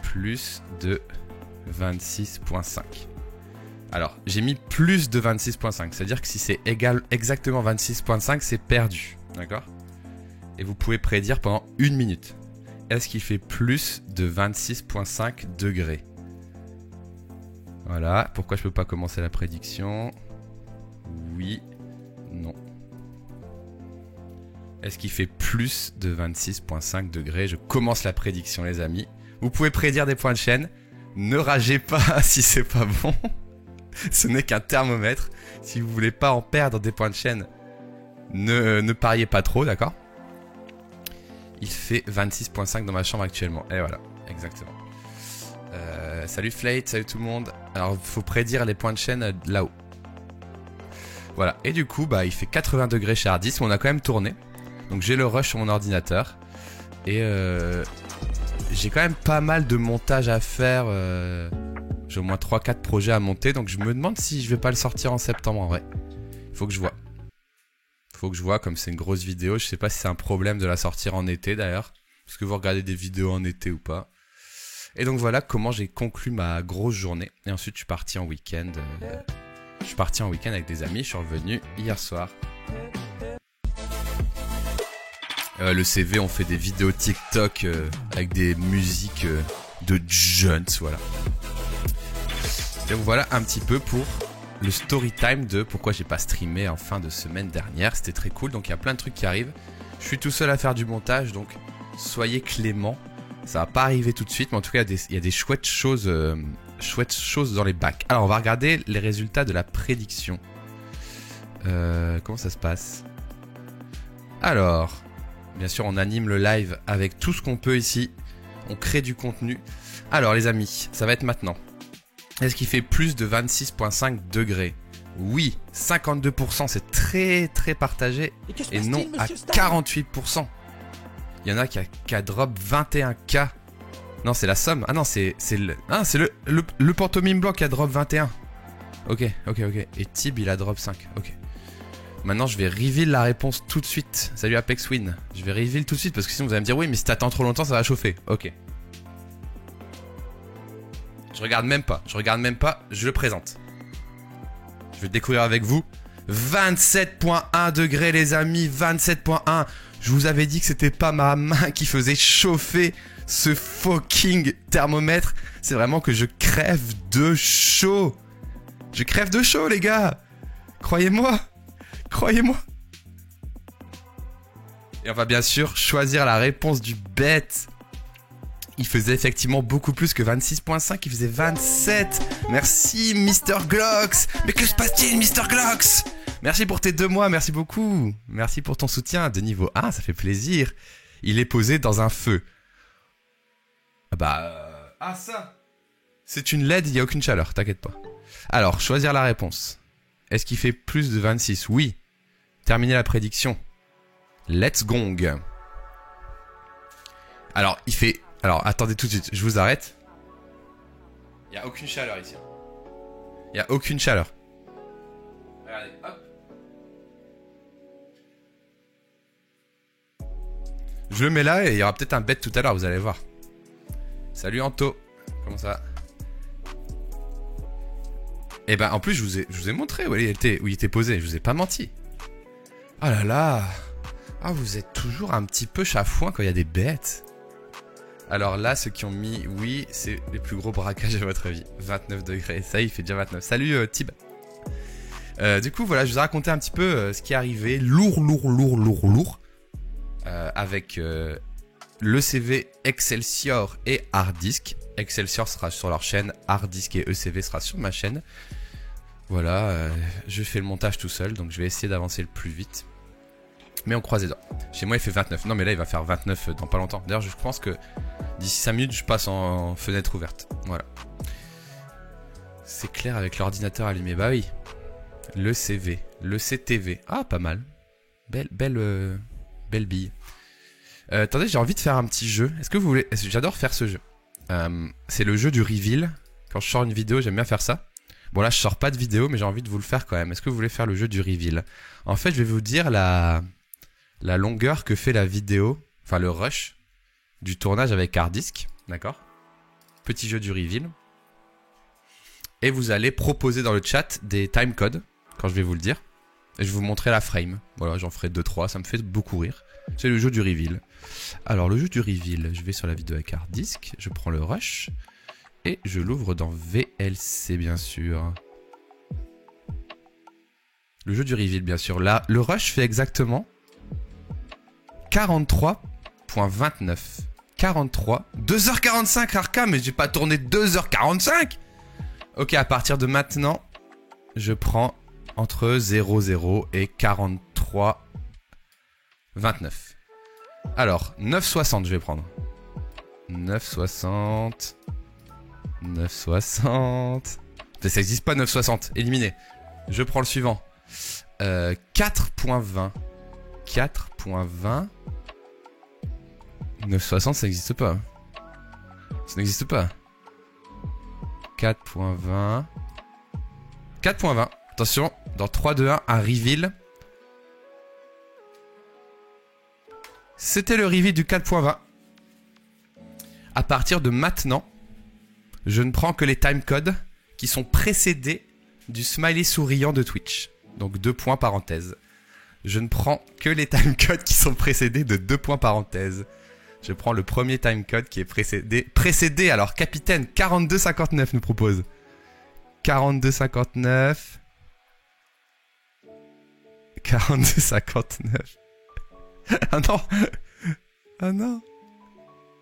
plus de 26,5? Alors, j'ai mis plus de 26,5. C'est-à-dire que si c'est égal exactement 26,5, c'est perdu. D'accord? Et vous pouvez prédire pendant 1 minute. Est-ce qu'il fait plus de 26,5 degrés? Voilà. Pourquoi je peux pas commencer la prédiction? Oui. Non. Est-ce qu'il fait plus de 26,5 degrés? Je commence la prédiction, les amis. Vous pouvez prédire des points de chaîne. Ne ragez pas si c'est pas bon. Ce n'est qu'un thermomètre. Si vous voulez pas en perdre des points de chaîne, ne pariez pas trop, d'accord? Il fait 26,5 dans ma chambre actuellement. Et voilà, exactement. Salut Flate, salut tout le monde. Alors, il faut prédire les points de chaîne là-haut. Voilà, et du coup, bah, il fait 80 degrés chez Hardis, mais on a quand même tourné. Donc j'ai le rush sur mon ordinateur. Et j'ai quand même pas mal de montage à faire. J'ai au moins 3-4 projets à monter. Donc je me demande si je vais pas le sortir en septembre en vrai. Il faut que je vois. Faut que je vois, comme c'est une grosse vidéo. Je sais pas si c'est un problème de la sortir en été d'ailleurs. Est-ce que vous regardez des vidéos en été ou pas? Et donc voilà comment j'ai conclu ma grosse journée. Et ensuite je suis parti en week-end. Je suis parti en week-end avec des amis. Je suis revenu hier soir. Le CV, on fait des vidéos TikTok avec des musiques de jeunes, voilà. Donc voilà un petit peu pour le story time de pourquoi j'ai pas streamé en fin de semaine dernière. C'était très cool, donc il y a plein de trucs qui arrivent. Je suis tout seul à faire du montage, donc soyez clément. Ça va pas arriver tout de suite, mais en tout cas il y a des chouettes choses dans les bacs. Alors on va regarder les résultats de la prédiction. Comment ça se passe? Alors, bien sûr on anime le live avec tout ce qu'on peut ici. On crée du contenu. Alors les amis, ça va être maintenant. Est-ce qu'il fait plus de 26,5 degrés? Oui, 52%, c'est très très partagé. Et non à 48%. Il y en a qui a drop 21K. Non, c'est la somme. Ah non, c'est le pantomime blanc qui a drop 21. Ok. Et Tib, il a drop 5. Ok. Maintenant, je vais reveal la réponse tout de suite. Salut Apex Win. Je vais reveal tout de suite parce que sinon vous allez me dire oui, mais si t'attends trop longtemps, ça va chauffer. Ok. Je regarde même pas, je le présente. Je vais le découvrir avec vous. 27,1 degrés les amis, 27,1. Je vous avais dit que c'était pas ma main qui faisait chauffer ce fucking thermomètre. C'est vraiment que je crève de chaud. Je crève de chaud les gars. Croyez-moi. Et on va bien sûr choisir la réponse du bet. Il faisait effectivement beaucoup plus que 26,5, il faisait 27. Merci Mr Glocks. Mais que se passe-t-il Mr Glocks? Merci pour tes 2 mois, merci beaucoup. Merci pour ton soutien de niveau 1, ça fait plaisir. Il est posé dans un feu. Ah ça, c'est une LED, il n'y a aucune chaleur, t'inquiète pas. Alors, choisir la réponse. Est-ce qu'il fait plus de 26? Oui. Terminer la prédiction. Let's gong. Alors, il fait... Alors, attendez tout de suite, je vous arrête. Il n'y a aucune chaleur ici. Il n'y a aucune chaleur. Regardez, hop. Je le mets là et il y aura peut-être un bet tout à l'heure, vous allez voir. Salut Anto. Comment ça va? Et ben, en plus, je vous ai montré où il était posé. Je vous ai pas menti. Oh là là. Ah, vous êtes toujours un petit peu chafouin quand il y a des bêtes. Alors là, ceux qui ont mis oui, c'est les plus gros braquages de votre vie. 29 degrés, ça il fait déjà 29. Salut Tib. Du coup, voilà, je vous ai raconté un petit peu ce qui est arrivé. Lourd. Avec l'ECV, Excelsior et Harddisk. Excelsior sera sur leur chaîne, Harddisk et ECV sera sur ma chaîne. Voilà, je fais le montage tout seul, donc je vais essayer d'avancer le plus vite. Mais on croise les doigts. Chez moi, il fait 29. Non, mais là, il va faire 29 dans pas longtemps. D'ailleurs, je pense que d'ici 5 minutes, je passe en fenêtre ouverte. Voilà. C'est clair avec l'ordinateur allumé. Bah oui. Le CV. Le CTV. Ah, pas mal. Belle bille. Attendez, j'ai envie de faire un petit jeu. Est-ce que vous voulez... J'adore faire ce jeu. C'est le jeu du reveal. Quand je sors une vidéo, j'aime bien faire ça. Bon, là, je sors pas de vidéo, mais j'ai envie de vous le faire quand même. Est-ce que vous voulez faire le jeu du reveal? En fait, je vais vous dire la longueur que fait la vidéo, enfin le rush du tournage avec Harddisk, d'accord? Petit jeu du reveal. Et vous allez proposer dans le chat des timecodes, quand je vais vous le dire. Et je vais vous montrer la frame. Voilà, j'en ferai 2-3, ça me fait beaucoup rire. C'est le jeu du reveal. Alors, le jeu du reveal, je vais sur la vidéo avec Harddisk, je prends le rush, et je l'ouvre dans VLC, bien sûr. Le jeu du reveal, bien sûr. Là, le rush fait exactement 43.29. 43. 2h45 Arca, mais j'ai pas tourné 2h45. Ok, à partir de maintenant, je prends entre 0,0 et 43.29. Alors, 9,60 je vais prendre. 9,60. 9,60. Ça n'existe pas 9,60. Éliminé. Je prends le suivant. 4.20. 4.20. 9,60 ça n'existe pas. Ça n'existe pas. 4.20. 4.20. Attention, dans 3, 2, 1, un reveal. C'était le reveal du 4.20. À partir de maintenant, je ne prends que les timecodes qui sont précédés du smiley souriant de Twitch. Donc 2 points parenthèse. Je ne prends que les timecodes qui sont précédés de 2 points parenthèse. Je prends le premier timecode qui est précédé. Précédé, alors capitaine, 42,59 nous propose. 42,59. 42,59. Ah non. Ah non.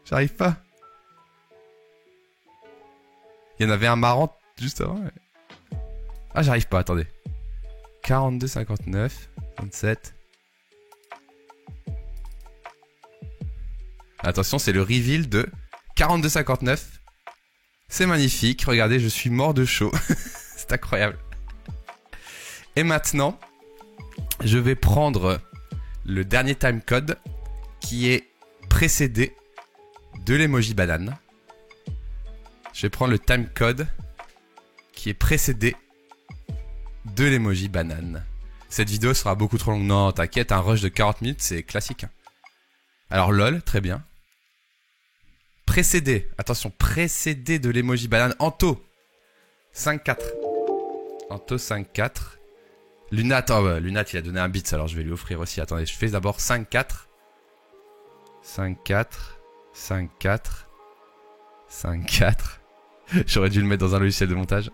J'arrive pas. Il y en avait un marrant juste avant. Ouais. Ah, j'arrive pas, attendez. 42,59. 27. Attention, c'est le reveal de 42,59. C'est magnifique. Regardez, je suis mort de chaud. C'est incroyable. Et maintenant, je vais prendre le dernier timecode qui est précédé de l'emoji banane. Je vais prendre le timecode qui est précédé de l'emoji banane. Cette vidéo sera beaucoup trop longue. Non, t'inquiète, un rush de 40 minutes, c'est classique. Alors lol, très bien. Précédé, attention, précédé de l'emoji banane. Anto, 5-4. Anto 5-4. Lunat, oh bah, Lunat il a donné un bits, alors je vais lui offrir aussi. Attendez, je fais d'abord 5-4. 5-4. 5-4. 5-4. J'aurais dû le mettre dans un logiciel de montage.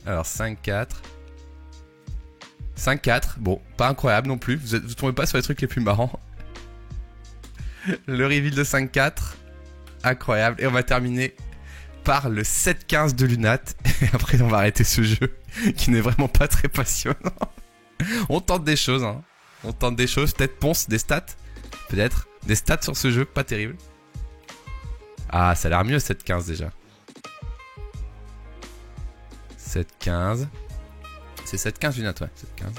Alors 5-4. 5-4. Bon, pas incroyable non plus. Vous tombez pas sur les trucs les plus marrants. Le reveal de 5-4. Incroyable. Et on va terminer par le 7-15 de Lunat. Et après on va arrêter ce jeu qui n'est vraiment pas très passionnant. On tente des choses, hein. On tente des choses. Peut-être Ponce, des stats. Peut-être. Des stats sur ce jeu, pas terrible. Ah, ça a l'air mieux 7-15 déjà. 7-15. C'est 7-15 Lunat, ouais. 7-15.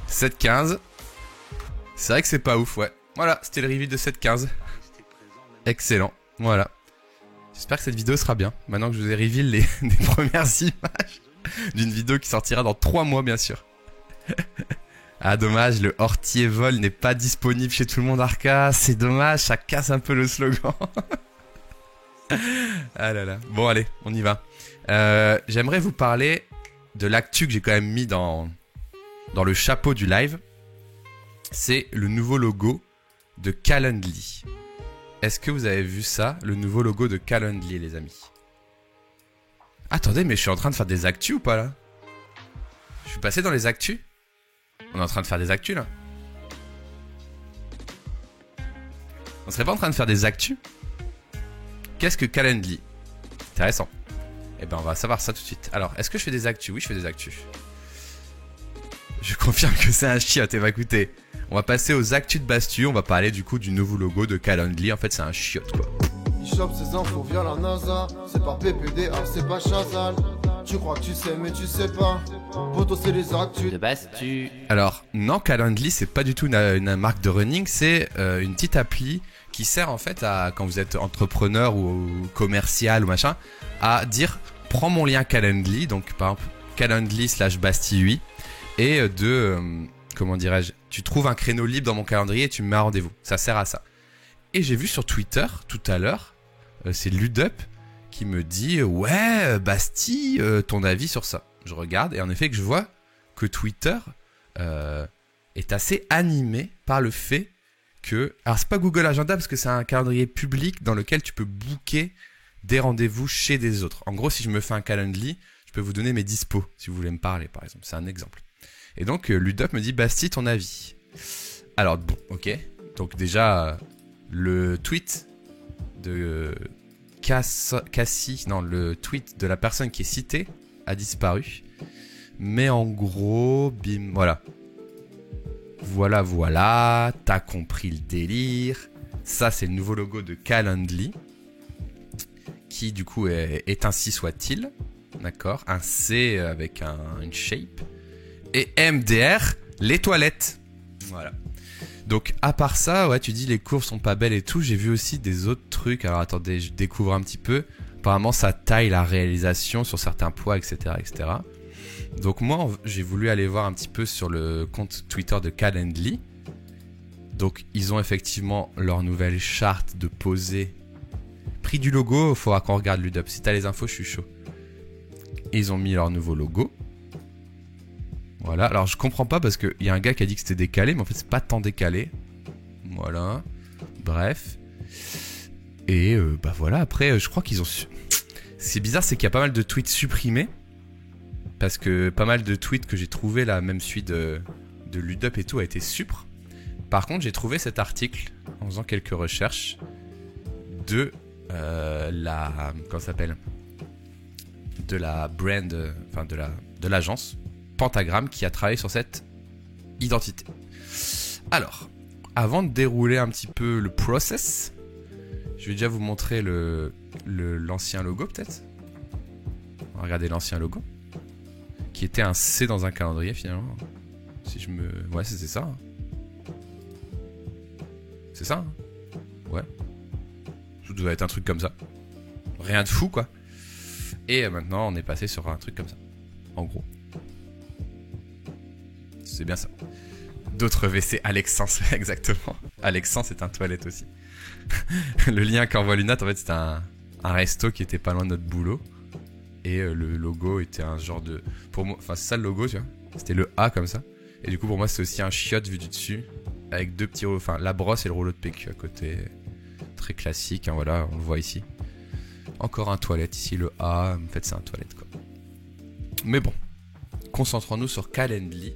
« 7-15. » C'est vrai que c'est pas ouf, ouais. Voilà, c'était le reveal de 7-15. Excellent, voilà. J'espère que cette vidéo sera bien. Maintenant que je vous ai reveal les premières images d'une vidéo qui sortira dans 3 mois, bien sûr. Ah dommage, le Hortier Vol n'est pas disponible chez tout le monde Arca. C'est dommage, ça casse un peu le slogan. Ah là là. Bon allez, on y va. J'aimerais vous parler de l'actu que j'ai quand même mis dans le chapeau du live. C'est le nouveau logo de Calendly. Est-ce que vous avez vu ça, le nouveau logo de Calendly, les amis? Attendez, mais je suis en train de faire des actus ou pas là? Je suis passé dans les actus? On est en train de faire des actus là? On serait pas en train de faire des actus? Qu'est-ce que Calendly? Intéressant. Eh ben on va savoir ça tout de suite. Alors, est-ce que je fais des actus? Oui, je fais des actus. Je confirme que c'est un chiotte. Et bah écoutez, on va passer aux actus de Bastu. On va parler du coup du nouveau logo de Calendly. En fait, c'est un chiotte quoi. Il chope ses infos via la NASA. C'est pas PPDA, c'est pas Chazal. Tu crois que tu sais, mais tu sais pas. Poto, c'est les actus de Bastu. Alors, non, Calendly, c'est pas du tout une marque de running. C'est une petite appli qui sert en fait à, quand vous êtes entrepreneur ou commercial ou machin, à dire prends mon lien Calendly, donc par exemple Calendly/Bastille8, et comment dirais-je, tu trouves un créneau libre dans mon calendrier et tu me mets un rendez-vous. Ça sert à ça. Et j'ai vu sur Twitter tout à l'heure, c'est Ludup qui me dit ouais Bastille, ton avis sur ça. Je regarde et en effet que je vois que Twitter est assez animé par le fait que, alors c'est pas Google Agenda parce que c'est un calendrier public dans lequel tu peux booker des rendez-vous chez des autres. En gros, si je me fais un Calendly, je peux vous donner mes dispos si vous voulez me parler par exemple. C'est un exemple. Et donc Ludup me dit Bastille, ton avis. Alors bon, ok. Donc déjà le tweet de Cassie, non, le tweet de la personne qui est citée a disparu. Mais en gros, bim, voilà. Voilà, t'as compris le délire. Ça, c'est le nouveau logo de Calendly, qui du coup est ainsi soit-il. D'accord, un C avec une shape. Et MDR, les toilettes. Voilà. Donc à part ça, ouais, tu dis les courbes sont pas belles et tout. J'ai vu aussi des autres trucs. Alors attendez, je découvre un petit peu. Apparemment, ça taille la réalisation sur certains poids, etc., etc. Donc moi, j'ai voulu aller voir un petit peu sur le compte Twitter de Calendly. Donc ils ont effectivement leur nouvelle charte de posée. Prix du logo, il faudra qu'on regarde Ludup. Si t'as les infos, je suis chaud. Ils ont mis leur nouveau logo. Voilà, alors je comprends pas parce qu'il y a un gars qui a dit que c'était décalé, mais en fait c'est pas tant décalé. Voilà, bref. Et bah voilà, après je crois qu'ils ont... C'est bizarre, c'est qu'il y a pas mal de tweets supprimés. Parce que pas mal de tweets que j'ai trouvé là, même celui de Ludup et tout, a été supre. Par contre, j'ai trouvé cet article en faisant quelques recherches de la... Comment ça s'appelle ? De la brand, enfin de l'agence Pentagram qui a travaillé sur cette identité. Alors, avant de dérouler un petit peu le process, je vais déjà vous montrer l'ancien logo peut-être. On va regarder l'ancien logo, qui était un C dans un calendrier finalement. Si je me... Ouais, c'était ça. C'est ça, hein. Ouais. Ça doit être un truc comme ça. Rien de fou, quoi. Et maintenant, on est passé sur un truc comme ça. En gros. C'est bien ça. D'autres WC, Alexandre, exactement. Alexandre, c'est un toilette aussi. Le lien qu'envoie Lunat, en fait, c'était un resto qui était pas loin de notre boulot. Et le logo était un genre de... Pour moi, enfin, c'est ça le logo, tu vois. C'était le A comme ça. Et du coup, pour moi, c'est aussi un chiotte vu du dessus. Avec deux petits... Enfin, la brosse et le rouleau de PQ à côté. Très classique, hein, voilà, on le voit ici. Encore un toilette ici, le A. En fait, c'est un toilette, quoi. Mais bon. Concentrons-nous sur Calendly.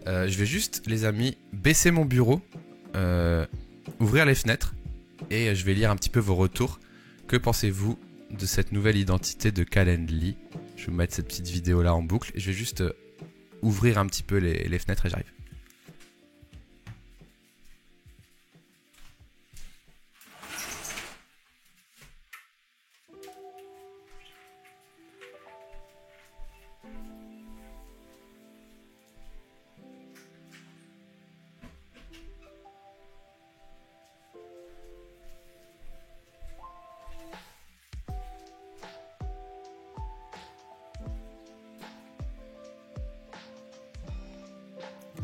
Je vais juste, les amis, baisser mon bureau. Ouvrir les fenêtres. Et je vais lire un petit peu vos retours. Que pensez-vous de cette nouvelle identité de Calendly? Je vais mettre cette petite vidéo là en boucle et je vais juste ouvrir un petit peu les fenêtres et j'arrive.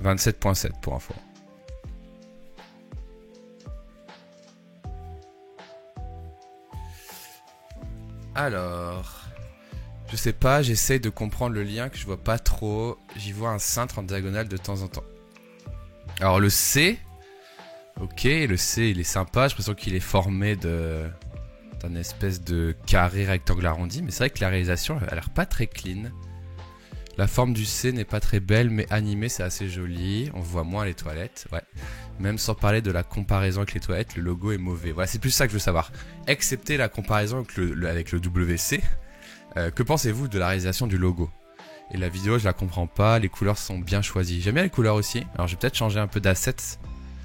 27.7 pour info. Alors, je sais pas, j'essaye de comprendre le lien que je vois pas trop. J'y vois un cintre en diagonale de temps en temps. Alors le C, ok, le C il est sympa, j'ai l'impression qu'il est formé d'un espèce de carré rectangle arrondi, mais c'est vrai que la réalisation a l'air pas très clean. La forme du C n'est pas très belle, mais animée c'est assez joli, on voit moins les toilettes, ouais. Même sans parler de la comparaison avec les toilettes, le logo est mauvais. Voilà, c'est plus ça que je veux savoir. Excepté la comparaison avec le WC, que pensez-vous de la réalisation du logo? Et la vidéo, je la comprends pas, les couleurs sont bien choisies. J'aime bien les couleurs aussi. Alors, je vais peut-être changer un peu d'assets,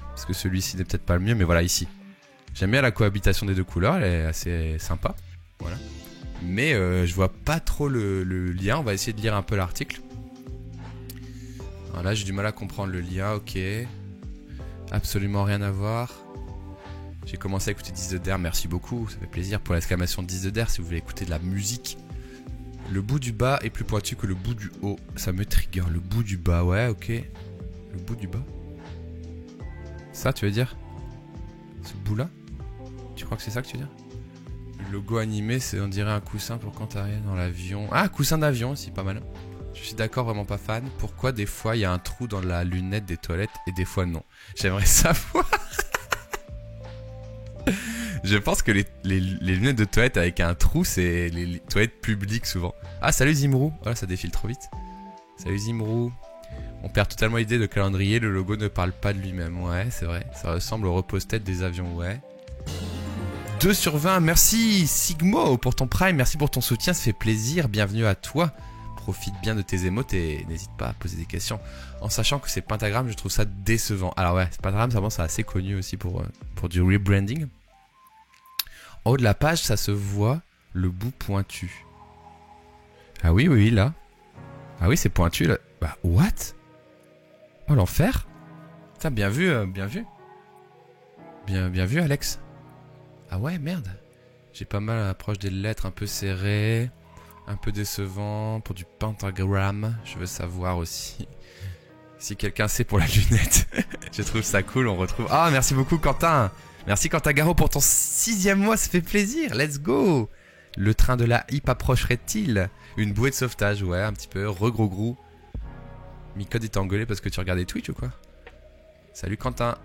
parce que celui-ci n'est peut-être pas le mieux, mais voilà, ici. J'aime bien la cohabitation des deux couleurs, elle est assez sympa. Voilà. Mais je vois pas trop le lien. On va essayer de lire un peu l'article. Alors là, j'ai du mal à comprendre le lien, ok. Absolument rien à voir. J'ai commencé à écouter 10 de Der, merci beaucoup, ça fait plaisir pour l'exclamation 10 de Der si vous voulez écouter de la musique. Le bout du bas est plus pointu que le bout du haut, ça me trigger. Le bout du bas, ouais, ok. Le bout du bas. Ça, tu veux dire? Ce bout-là? Tu crois que c'est ça que tu veux dire? Le logo animé, c'est on dirait un coussin pour quand t'arrives dans l'avion. Ah, coussin d'avion aussi, pas mal. Je suis d'accord, vraiment pas fan. Pourquoi des fois il y a un trou dans la lunette des toilettes et des fois non? J'aimerais savoir. Je pense que les lunettes de toilette avec un trou, c'est les toilettes publiques souvent. Ah, salut Zimrou. Oh là, ça défile trop vite. Salut Zimrou. On perd totalement l'idée de calendrier, le logo ne parle pas de lui-même. Ouais, c'est vrai. Ça ressemble au repose-tête des avions, ouais. 2 sur 20, merci Sigmo pour ton prime, merci pour ton soutien, ça fait plaisir, bienvenue à toi. Profite bien de tes émotes et n'hésite pas à poser des questions. En sachant que c'est Pentagram, je trouve ça décevant. Alors ouais, Pentagram, ça c'est assez connu aussi pour du rebranding. En haut de la page, ça se voit le bout pointu. Ah oui, oui, là. Ah oui, c'est pointu, là. Bah, what? Oh, l'enfer. Putain, bien vu, bien vu. Bien vu, Alex. Ah ouais, merde. J'ai pas mal à l'approche des lettres un peu serrées. Un peu décevant pour du pentagramme. Je veux savoir aussi si quelqu'un sait pour la lunette. Je trouve ça cool, on retrouve... Ah, merci beaucoup Quentin. Merci Quentin Garot pour ton 6e mois, ça fait plaisir. Let's go. Le train de la hype approcherait-il? Une bouée de sauvetage, ouais, un petit peu. Regros. Micode est engueulé parce que tu regardais Twitch ou quoi? Salut Quentin.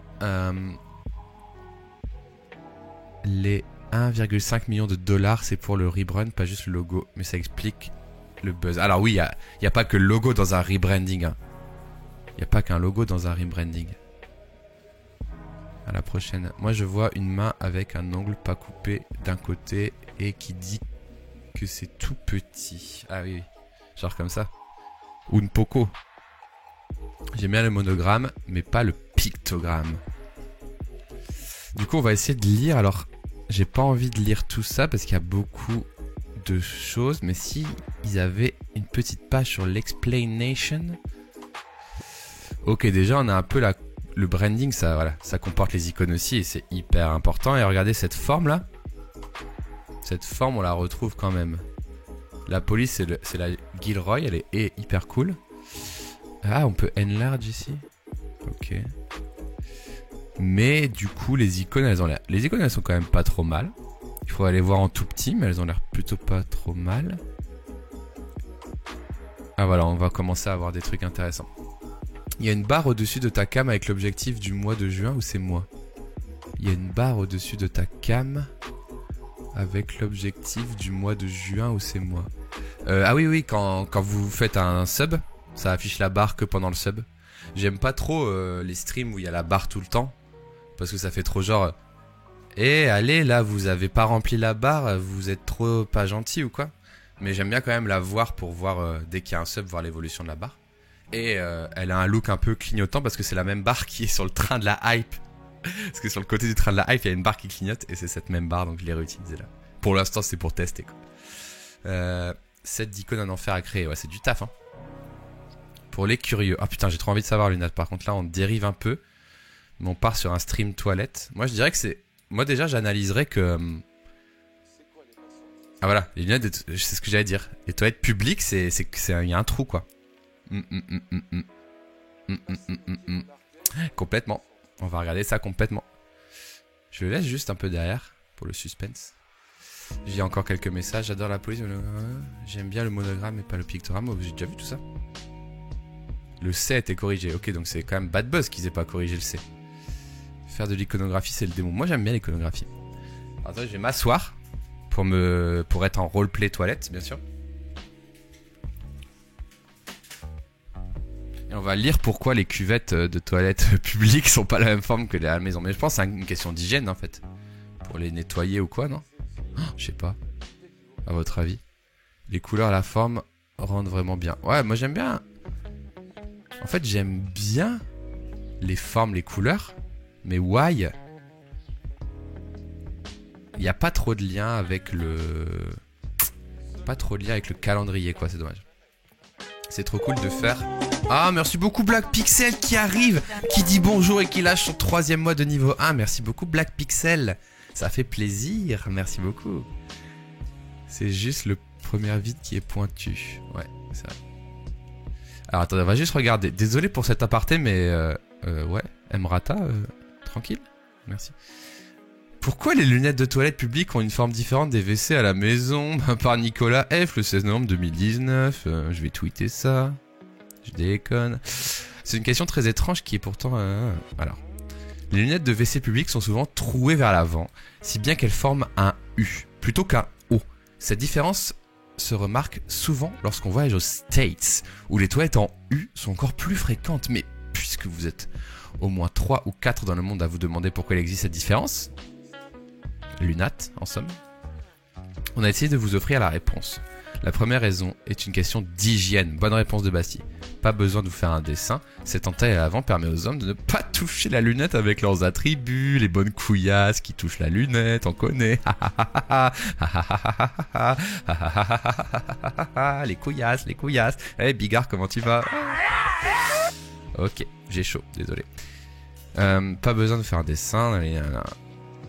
Les 1,5 million de dollars, c'est pour le rebrand, pas juste le logo. Mais ça explique le buzz. Alors oui, il n'y a pas que le logo dans un rebranding. Il n'y a pas qu'un logo dans un rebranding. À la prochaine. Moi, je vois une main avec un ongle pas coupé d'un côté et qui dit que c'est tout petit. Ah oui. Genre comme ça. Ou une poco. J'aime bien le monogramme, mais pas le pictogramme. Du coup, on va essayer de lire. Alors... J'ai pas envie de lire tout ça parce qu'il y a beaucoup de choses. Mais si ils avaient une petite page sur l'explanation. Ok, déjà on a un peu le branding, ça, voilà, ça comporte les icônes aussi et c'est hyper important. Et regardez cette forme là. Cette forme on la retrouve quand même. La police c'est la Gilroy, elle est hyper cool. Ah, on peut enlarge ici. Ok. Mais du coup les icônes elles sont quand même pas trop mal. Il faudrait les voir en tout petit, mais elles ont l'air plutôt pas trop mal. Ah voilà, on va commencer à avoir des trucs intéressants. Il y a une barre au-dessus de ta cam avec l'objectif du mois de juin ou c'est moi? Il y a une barre au-dessus de ta cam avec l'objectif du mois de juin ou c'est moi? Ah oui, quand vous faites un sub, ça affiche la barre que pendant le sub. J'aime pas trop les streams où il y a la barre tout le temps. Parce que ça fait trop genre... Eh, allez, là, vous avez pas rempli la barre, vous êtes trop pas gentil ou quoi? Mais j'aime bien quand même la voir pour voir, dès qu'il y a un sub, voir l'évolution de la barre. Et elle a un look un peu clignotant parce que c'est la même barre qui est sur le train de la hype. Parce que sur le côté du train de la hype, il y a une barre qui clignote et c'est cette même barre, donc je l'ai réutilisée là. Pour l'instant, c'est pour tester, quoi. 7 d'icônes en enfer à créer, ouais, c'est du taf, hein. Pour les curieux. Ah putain, j'ai trop envie de savoir, Lunat. Par contre, là, on dérive un peu. Mais on part sur un stream toilette. Moi, je dirais que c'est... Moi, déjà, j'analyserais que... Ah voilà, les lunettes, c'est ce que j'allais dire. Les toilettes publiques, il y a un trou, quoi. Complètement. On va regarder ça complètement. Je le laisse juste un peu derrière pour le suspense. J'ai encore quelques messages. J'adore la police. J'aime bien le monogramme et pas le pictogramme. Oh, j'ai déjà vu tout ça. Le C a été corrigé. Ok, donc c'est quand même Bad Buzz qu'ils aient pas corrigé le C. Faire de l'iconographie, c'est le démon. Moi, j'aime bien l'iconographie. Attends, je vais m'asseoir pour être en roleplay toilette, bien sûr. Et on va lire pourquoi les cuvettes de toilettes publiques sont pas la même forme que les à la maison. Mais je pense que c'est une question d'hygiène, en fait. Pour les nettoyer ou quoi, non? Je sais pas. À votre avis? Les couleurs, la forme rendent vraiment bien. Ouais, moi j'aime bien. En fait, j'aime bien les formes, les couleurs. Mais why? Il n'y a pas trop de lien avec le... Pas trop de lien avec le calendrier, quoi, c'est dommage. C'est trop cool de faire... Ah, merci beaucoup Black Pixel qui arrive, qui dit bonjour et qui lâche son 3e mois de niveau 1. Merci beaucoup Black Pixel. Ça fait plaisir, merci beaucoup. C'est juste le premier vide qui est pointu. Ouais, c'est vrai. Alors attendez, on va juste regarder. Désolé pour cet aparté, mais... ouais, Emrata, tranquille. Merci. Pourquoi les lunettes de toilette publiques ont une forme différente des WC à la maison? Par Nicolas F, le 16 novembre 2019. Je vais tweeter ça. Je déconne. C'est une question très étrange qui est pourtant... alors. Les lunettes de WC publiques sont souvent trouées vers l'avant, si bien qu'elles forment un U, plutôt qu'un O. Cette différence se remarque souvent lorsqu'on voyage aux States, où les toilettes en U sont encore plus fréquentes. Mais puisque vous êtes au moins 3 ou 4 dans le monde à vous demander pourquoi il existe cette différence, Lunat, en somme, on a essayé de vous offrir la réponse. La première raison est une question d'hygiène. Bonne réponse de Bastille. Pas besoin de vous faire un dessin. Cette entaille à l'avant permet aux hommes de ne pas toucher la lunette avec leurs attributs. Les bonnes couillasses qui touchent la lunette, on connaît. Les couillasses, les couillasses. Eh Bigard, comment tu vas? Ok, j'ai chaud, désolé. Pas besoin de faire un dessin.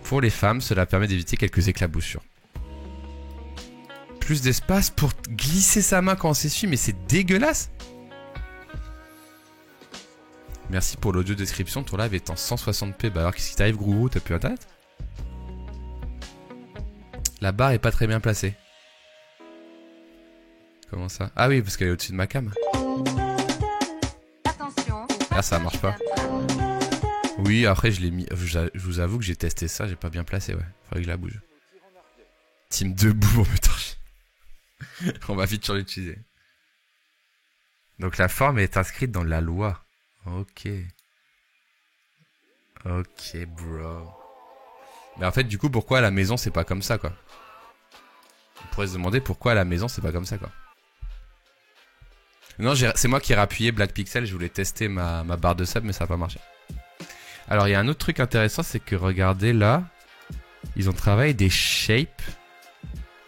Pour les femmes, cela permet d'éviter quelques éclaboussures. Plus d'espace pour glisser sa main quand on s'essuie, mais c'est dégueulasse. Merci pour l'audio description. Ton live est en 160p. Bah alors qu'est-ce qui t'arrive, Grourou? T'as plus internet? La barre est pas très bien placée. Comment ça? Ah oui, parce qu'elle est au-dessus de ma cam. Ah, ça marche pas. Oui, après je l'ai mis. Je vous avoue que j'ai testé ça, j'ai pas bien placé, ouais. Faudrait que je la bouge. Team debout pour me torcher. On va vite sur l'utiliser. Donc la forme est inscrite dans la loi. Ok. Ok, bro. Mais en fait, du coup, pourquoi à la maison c'est pas comme ça, quoi? On pourrait se demander pourquoi à la maison c'est pas comme ça, quoi. Non, c'est moi qui ai rappuyé Black Pixel. Je voulais tester ma barre de sub, mais ça a pas marché. Alors, il y a un autre truc intéressant, c'est que regardez là, ils ont travaillé des shapes.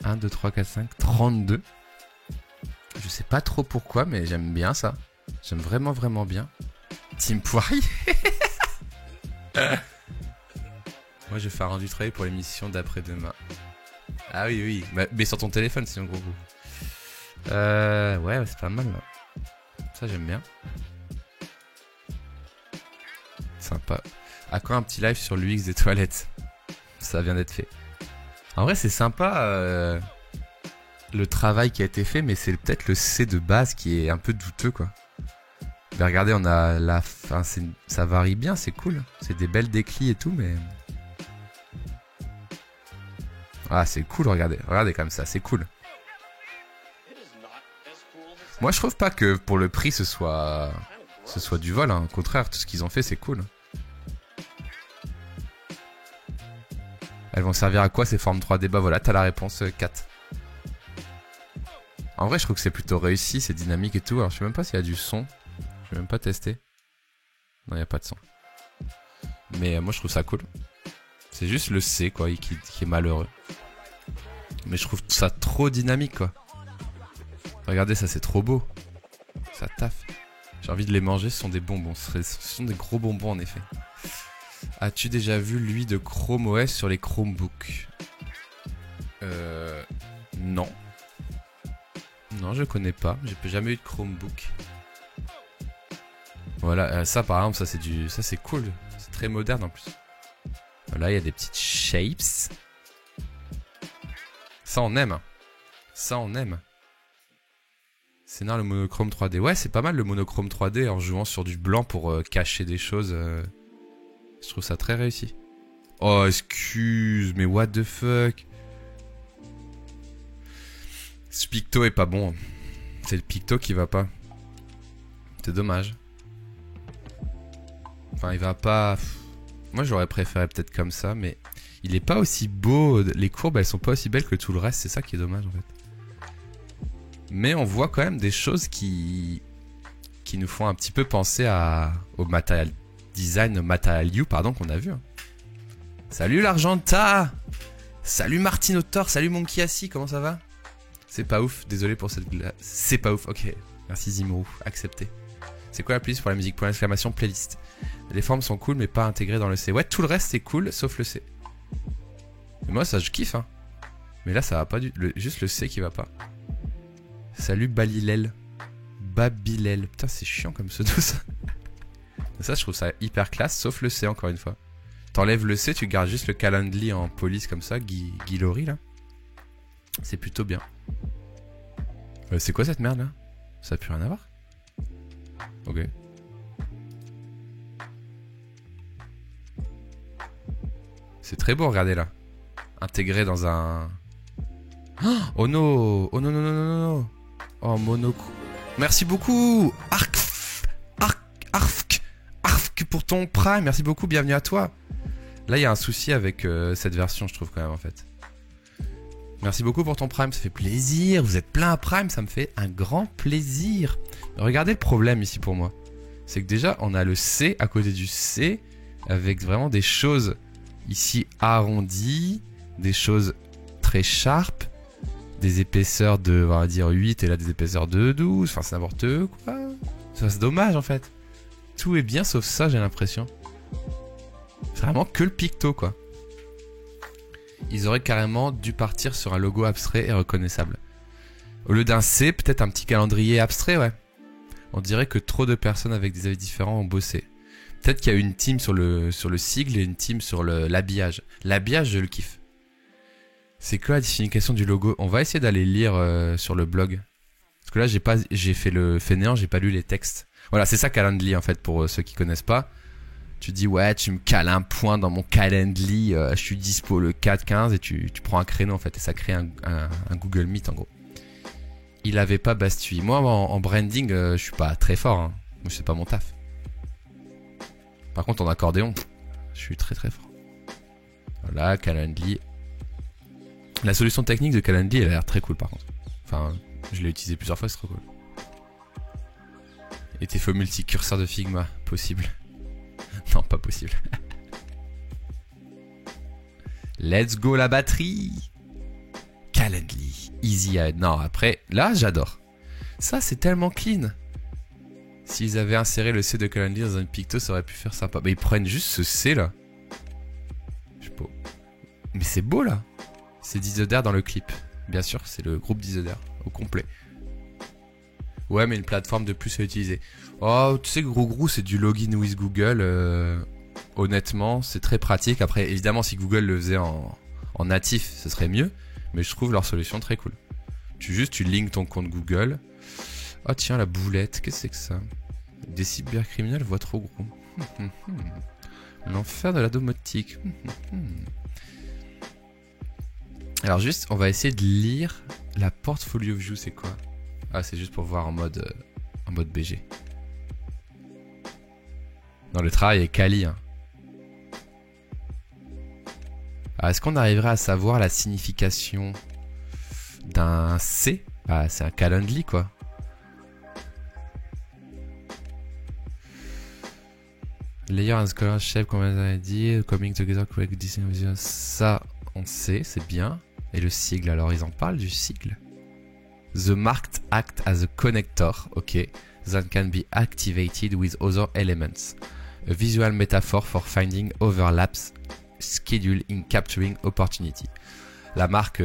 1, 2, 3, 4, 5, 32. Je sais pas trop pourquoi, mais j'aime bien ça. J'aime vraiment, vraiment bien. Team Poirier. Moi, je vais faire un rendu travail pour l'émission d'après-demain. Ah oui, oui. Bah, mais sur ton téléphone, sinon, gros. Ouais, c'est pas mal, là. Ça, j'aime bien. Sympa. À quand un petit live sur l'UX des toilettes? Ça vient d'être fait. En vrai, c'est sympa le travail qui a été fait, mais c'est peut-être le C de base qui est un peu douteux, quoi. Mais regardez, on a la fin, ça varie bien, c'est cool. C'est des belles déclis et tout, mais... Ah, c'est cool, regardez. Regardez comme ça, c'est cool. Moi, je trouve pas que pour le prix, ce soit du vol, hein. Au contraire, tout ce qu'ils ont fait, c'est cool. Elles vont servir à quoi ces formes 3D? Bah voilà, t'as la réponse 4. En vrai, je trouve que c'est plutôt réussi, c'est dynamique et tout. Alors, je sais même pas s'il y a du son. Je vais même pas tester. Non, il n'y a pas de son. Mais moi, je trouve ça cool. C'est juste le C, quoi, qui est malheureux. Mais je trouve ça trop dynamique, quoi. Regardez, ça, c'est trop beau. Ça taffe. J'ai envie de les manger, ce sont des bonbons. Ce sont des gros bonbons, en effet. As-tu déjà vu lui de Chrome OS sur les Chromebooks? Non. Non, je connais pas. J'ai jamais eu de Chromebook. Voilà, ça par exemple, ça c'est cool. C'est très moderne en plus. Voilà, il y a des petites shapes. Ça on aime. Ça on aime. Scénar le monochrome 3D. Ouais, c'est pas mal le monochrome 3D en jouant sur du blanc pour cacher des choses. Je trouve ça très réussi. Oh, excuse, mais what the fuck. Ce picto est pas bon. C'est le picto qui va pas. C'est dommage. Enfin, il va pas... Moi, j'aurais préféré peut-être comme ça, mais... Il est pas aussi beau. Les courbes, elles sont pas aussi belles que tout le reste. C'est ça qui est dommage, en fait. Mais on voit quand même des choses qui nous font un petit peu penser au material design, au material you, pardon, qu'on a vu. Hein. Salut l'Argenta. Salut Martinotor. Salut Monkey Assis. Comment ça va? C'est pas ouf. Désolé pour cette glace. C'est pas ouf. Ok. Merci Zimrou. Accepté. C'est quoi la playlist pour la musique? Pour l'exclamation playlist. Les formes sont cool mais pas intégrées dans le C. Ouais, tout le reste c'est cool sauf le C. Et moi ça je kiffe hein. Mais là ça va pas juste le C qui va pas. Salut Balilel. Babilel. Putain c'est chiant comme pseudo ça. Ça je trouve ça hyper classe sauf le C encore une fois. T'enlèves le C, tu gardes juste le Calendly en police comme ça, Guy Laurie là. C'est plutôt bien. C'est quoi cette merde là? Ça a plus rien à voir. Ok. C'est très beau, regardez là. Intégré dans un... Oh non. Oh non, non, non, non, non. Oh, Monoco. Merci beaucoup. Arfk pour ton Prime. Merci beaucoup, bienvenue à toi. Là, il y a un souci avec cette version, je trouve quand même, en fait. Merci beaucoup pour ton Prime, ça fait plaisir. Vous êtes plein à Prime, ça me fait un grand plaisir. Regardez le problème ici pour moi. C'est que déjà, on a le C à côté du C, avec vraiment des choses ici arrondies, des choses très sharp, des épaisseurs de, on va dire, 8 et là des épaisseurs de 12. Enfin, c'est n'importe quoi. Ça, c'est dommage en fait. Tout est bien sauf ça, j'ai l'impression. C'est vraiment que le picto, quoi. Ils auraient carrément dû partir sur un logo abstrait et reconnaissable. Au lieu d'un C, peut-être un petit calendrier abstrait, ouais. On dirait que trop de personnes avec des avis différents ont bossé. Peut-être qu'il y a une team sur le sigle et une team sur l'habillage. L'habillage, je le kiffe. C'est quoi la signification du logo? On va essayer d'aller lire sur le blog. Parce que là, j'ai fait le fainéant, j'ai pas lu les textes. Voilà, c'est ça Calendly en fait, pour ceux qui connaissent pas. Tu dis, ouais, tu me cales un point dans mon Calendly, je suis dispo le 4-15 et tu prends un créneau en fait, et ça crée un Google Meet en gros. Il avait pas bastui. Moi, en branding, je suis pas très fort. Hein. Moi, c'est pas mon taf. Par contre, en accordéon, je suis très très fort. Voilà, Calendly. La solution technique de Calendly, elle a l'air très cool par contre. Enfin, je l'ai utilisé plusieurs fois, c'est trop cool. Et tes faux multicurseurs de Figma, possible. Non, pas possible. Let's go la batterie. Calendly, easy à... Non, après, là, j'adore. Ça, c'est tellement clean. S'ils avaient inséré le C de Calendly dans un picto, ça aurait pu faire sympa. Mais ils prennent juste ce C, là. Je sais pas. Mais c'est beau, là. C'est Dizoder dans le clip. Bien sûr, c'est le groupe Dizoder, au complet. Ouais, mais une plateforme de plus à utiliser. Oh, tu sais que Grougrou, c'est du login with Google. Honnêtement, c'est très pratique. Après, évidemment, si Google le faisait en natif, ce serait mieux. Mais je trouve leur solution très cool. Tu links ton compte Google. Oh tiens, la boulette, qu'est-ce que c'est que ça? Des cybercriminels voient trop gros. L'enfer de la domotique. Alors juste, on va essayer de lire la portfolio view, c'est quoi? Ah, c'est juste pour voir en mode BG. Non, le travail est quali. Hein. Alors, est-ce qu'on arriverait à savoir la signification d'un C? Ah, c'est un Calendly, quoi. Layer and Scholar Shape, comme on a dit, coming together, correct design. Ça, on sait, c'est bien. Et le sigle, alors ils en parlent du sigle. The marked act as a connector, ok, that can be activated with other elements. A visual metaphor for finding overlaps, schedule in capturing opportunity. La marque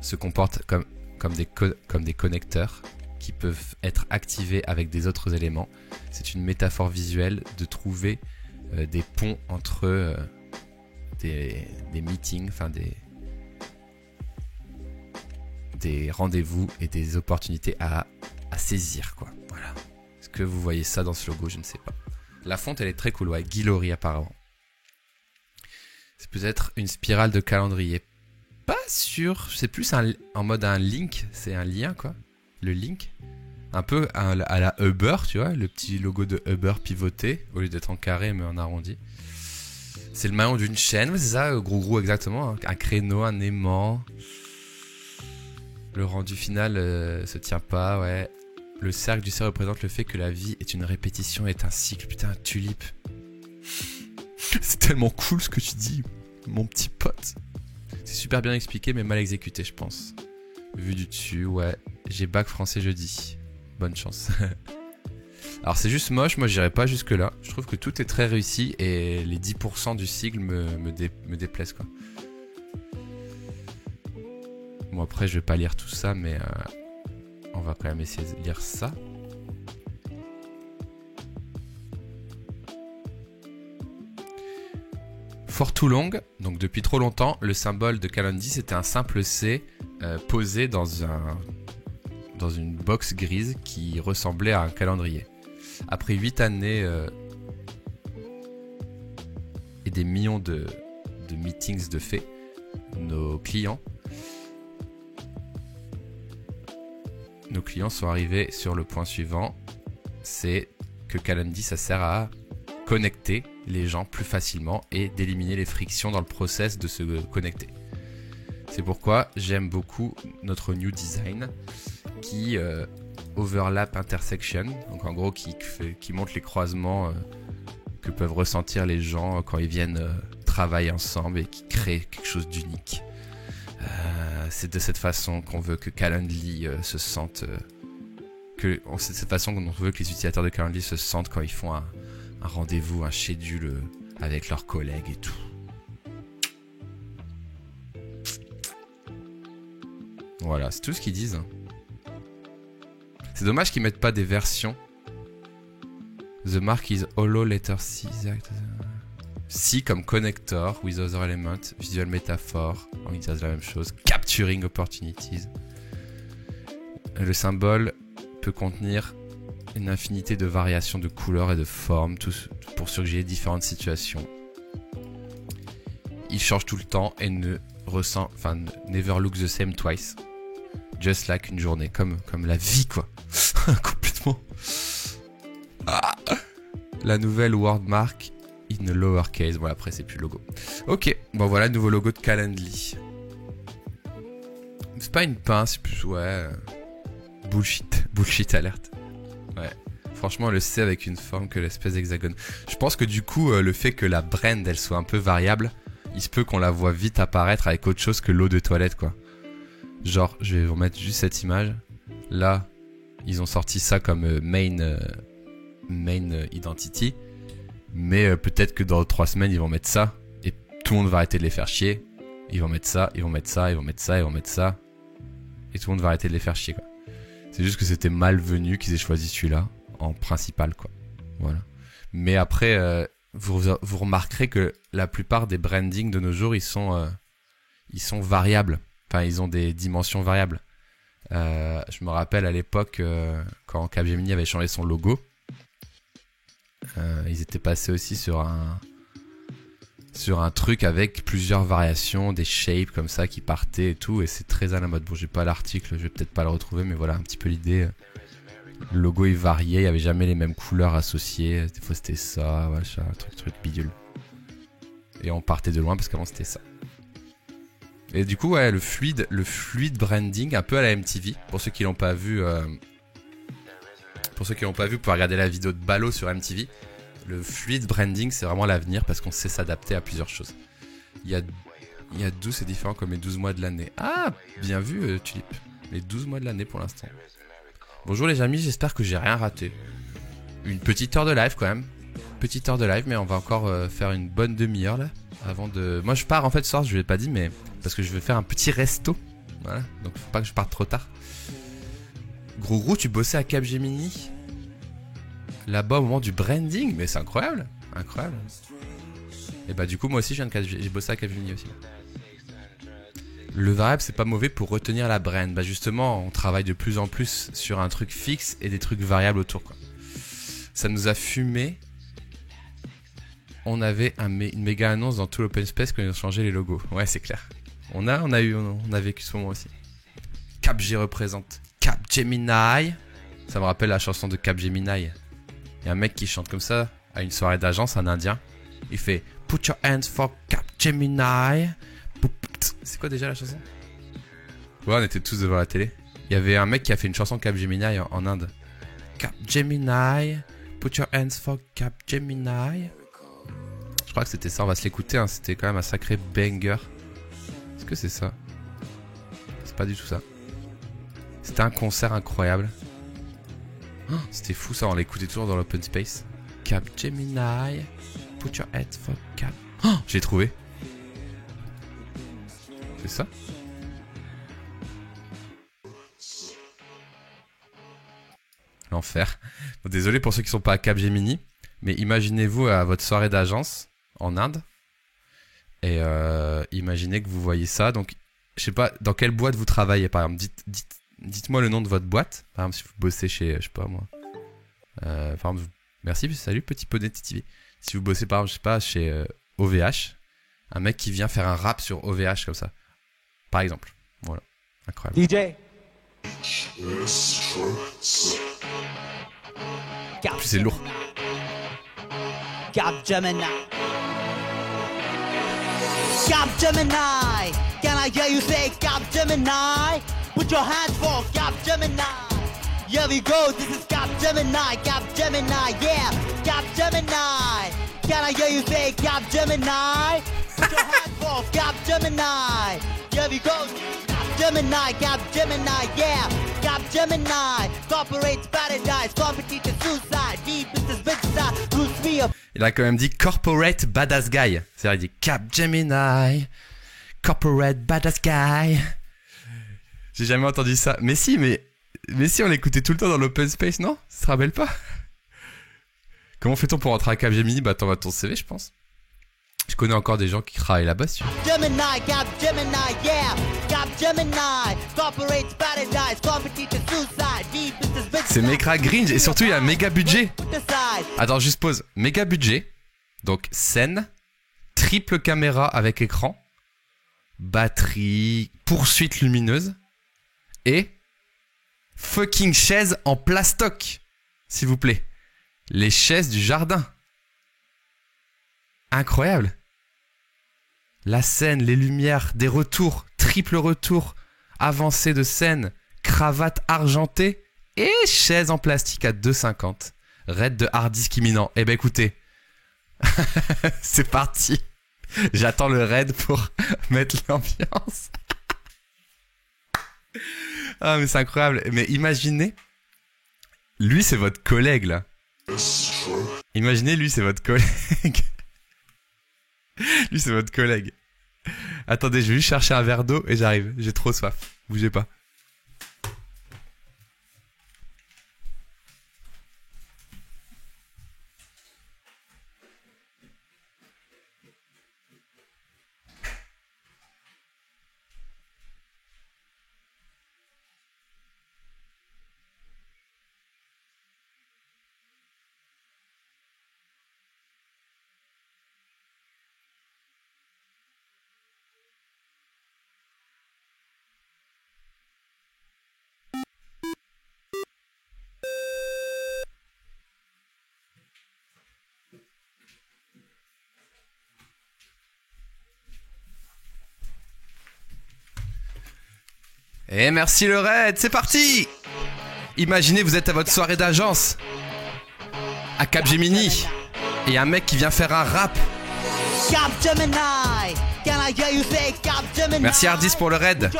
se comporte comme des connecteurs qui peuvent être activés avec des autres éléments. C'est une métaphore visuelle de trouver des ponts entre des meetings, enfin des rendez-vous et des opportunités à saisir, quoi. Voilà. Est-ce que vous voyez ça dans ce logo? Je ne sais pas. La fonte, elle est très cool, ouais. Guy Laurie, apparemment. C'est peut-être une spirale de calendrier. Pas sûr. C'est plus en mode un link. C'est un lien, quoi. Le link. Un peu à la Uber, tu vois. Le petit logo de Uber pivoté. Au lieu d'être en carré, mais en arrondi. C'est le maillon d'une chaîne. Ouais, c'est ça, gros, exactement. Hein. Un créneau, un aimant. Le rendu final se tient pas, ouais. Le cercle du C représente le fait que la vie est une répétition, est un cycle. Putain, tulipe. C'est tellement cool ce que tu dis, mon petit pote. C'est super bien expliqué, mais mal exécuté, je pense. Vu du dessus, ouais. J'ai bac français jeudi. Bonne chance. Alors, c'est juste moche, moi j'irai pas jusque-là. Je trouve que tout est très réussi et les 10% du sigle me déplaisent, quoi. Bon, après, je vais pas lire tout ça, mais on va quand même essayer de lire ça. For too long, donc depuis trop longtemps, le symbole de Calendly, c'était un simple C posé dans une box grise qui ressemblait à un calendrier. Après 8 années et des millions de meetings de faits, nos clients sont arrivés sur le point suivant, c'est que Calendly, ça sert à connecter les gens plus facilement et d'éliminer les frictions dans le process de se connecter. C'est pourquoi j'aime beaucoup notre new design qui overlap intersection, donc en gros qui montre les croisements que peuvent ressentir les gens quand ils viennent travailler ensemble et qui crée quelque chose d'unique. C'est de cette façon qu'on veut que Calendly se sente... c'est de cette façon qu'on veut que les utilisateurs de Calendly se sentent quand ils font un rendez-vous, un schedule avec leurs collègues et tout. Voilà, c'est tout ce qu'ils disent. C'est dommage qu'ils mettent pas des versions. The mark is hollow letter C. C comme connector with other elements, visual metaphor, on utilise la même chose, capturing opportunities. Le symbole peut contenir une infinité de variations de couleurs et de formes, tout pour suggérer différentes situations. Il change tout le temps et never look the same twice. Just like une journée, comme la vie, quoi. Complètement. Ah. La nouvelle wordmark in lowercase. Bon, après, c'est plus le logo. Ok, bon, voilà le nouveau logo de Calendly. C'est pas une pince, c'est plus, ouais. Bullshit alerte. Ouais. Franchement, le C avec une forme que l'espèce d'hexagone. Je pense que du coup, le fait que la brand, elle soit un peu variable, il se peut qu'on la voit vite apparaître avec autre chose que l'eau de toilette, quoi. Genre, je vais vous mettre juste cette image. Là, ils ont sorti ça comme main identity. Mais peut-être que dans 3 semaines, ils vont mettre ça. Et tout le monde va arrêter de les faire chier. Ils vont mettre ça, ils vont mettre ça, ils vont mettre ça, ils vont mettre ça. Et tout le monde va arrêter de les faire chier, quoi. C'est juste que c'était malvenu qu'ils aient choisi celui-là en principal, quoi. Voilà. Mais après, vous remarquerez que la plupart des brandings de nos jours, ils sont variables. Enfin, ils ont des dimensions variables. Je me rappelle à l'époque, quand Capgemini avait changé son logo, ils étaient passés aussi sur un truc avec plusieurs variations, des shapes comme ça qui partaient et tout, et c'est très à la mode. Bon, j'ai pas l'article, je vais peut-être pas le retrouver, mais voilà un petit peu l'idée. Le logo il variait, il y avait jamais les mêmes couleurs associées. Des fois c'était ça, machin, truc bidule. Et on partait de loin parce qu'avant c'était ça. Et du coup, ouais, le fluide branding, un peu à la MTV. Pour ceux qui l'ont pas vu, vous pouvez regarder la vidéo de Ballot sur MTV. Le fluide branding, c'est vraiment l'avenir parce qu'on sait s'adapter à plusieurs choses. Il y a 12, c'est différent comme les 12 mois de l'année. Ah, bien vu, Tulip. Les 12 mois de l'année pour l'instant. Bonjour les amis, j'espère que j'ai rien raté. Une petite heure de live quand même. Petite heure de live, mais on va encore faire une bonne demi-heure là. Avant de... Moi je pars en fait ce soir, je ne l'ai pas dit, mais parce que je vais faire un petit resto. Voilà, donc faut pas que je parte trop tard. Gros, tu bossais à Capgemini là-bas au moment du branding? Mais c'est incroyable. Incroyable. Et bah du coup moi aussi j'ai bossé à Capgemini aussi. Le variable c'est pas mauvais pour retenir la brand. Bah justement on travaille de plus en plus sur un truc fixe et des trucs variables autour quoi. Ça nous a fumé. On avait une méga annonce dans tout l'open space quand ils ont changé les logos. Ouais c'est clair. On a vécu ce moment aussi. Capg représente Capgemini. Ça me rappelle la chanson de Capgemini. Il y a un mec qui chante comme ça à une soirée d'agence, un indien. Il fait Put your hands for Capgemini. C'est quoi déjà la chanson? Ouais, on était tous devant la télé. Il y avait un mec qui a fait une chanson Capgemini en Inde. Capgemini. Put your hands for Capgemini. Je crois que c'était ça, on va se l'écouter. Hein. C'était quand même un sacré banger. Est-ce que c'est ça? C'est pas du tout ça. C'était un concert incroyable. Oh, c'était fou ça, on l'écoutait toujours dans l'open space. Capgemini. Put your head for Cap. Oh, j'ai trouvé. C'est ça? L'enfer. Bon, désolé pour ceux qui sont pas à Capgemini, mais imaginez-vous à votre soirée d'agence en Inde. Et imaginez que vous voyez ça. Donc, je sais pas dans quelle boîte vous travaillez. Par exemple, dites-moi le nom de votre boîte. Par exemple, si vous bossez chez, je sais pas moi. Par exemple, merci, salut, petit poney TV. Si vous bossez par exemple, je sais pas, chez OVH, un mec qui vient faire un rap sur OVH comme ça. Par exemple. Voilà. Incroyable. DJ. En plus, c'est lourd. Capgemini. Capgemini. Can I hear you say Capgemini? Put your hands for Capgemini. Here we go, this is Capgemini. Capgemini, yeah. Capgemini. Can I hear you say Capgemini? Put your hands for Capgemini. Here we go. Capgemini, Capgemini, yeah. Capgemini. Corporate paradise, competitor suicide. Deep business, big side. Bruce me up. Il a quand même dit corporate badass guy. C'est-à-dire il dit Capgemini. Corporate badass guy. J'ai jamais entendu ça. Mais si, on l'écoutait tout le temps dans l'open space, non? Ça te rappelle pas? Comment fait-on pour rentrer à Capgemini? Bah t'envoies ton CV, je pense. Je connais encore des gens qui travaillent là-bas, si tu veux. Capgemini, Capgemini, yeah. Capgemini, corporate paradise, competitor suicide, deep business, big C'est méga cringe et surtout il y a un méga budget. Attends, juste pause. Méga budget. Donc scène, triple caméra avec écran, batterie, poursuite lumineuse et fucking chaises en plastoc, s'il vous plaît. Les chaises du jardin. Incroyable. La scène, les lumières, des retours, triple retour, avancée de scène, cravate argentée et chaise en plastique à 2,50. Raid de hard disk imminent. Eh ben écoutez, c'est parti. J'attends le raid pour mettre l'ambiance. Ah mais c'est incroyable. Mais imaginez, lui c'est votre collègue là. Imaginez lui c'est votre collègue. Lui c'est votre collègue. Attendez, je vais juste chercher un verre d'eau et j'arrive. J'ai trop soif. Bougez pas. Et merci le raid, c'est parti. Imaginez vous êtes à votre soirée d'agence à Capgemini et y a un mec qui vient faire un rap. Merci Hardis pour le raid.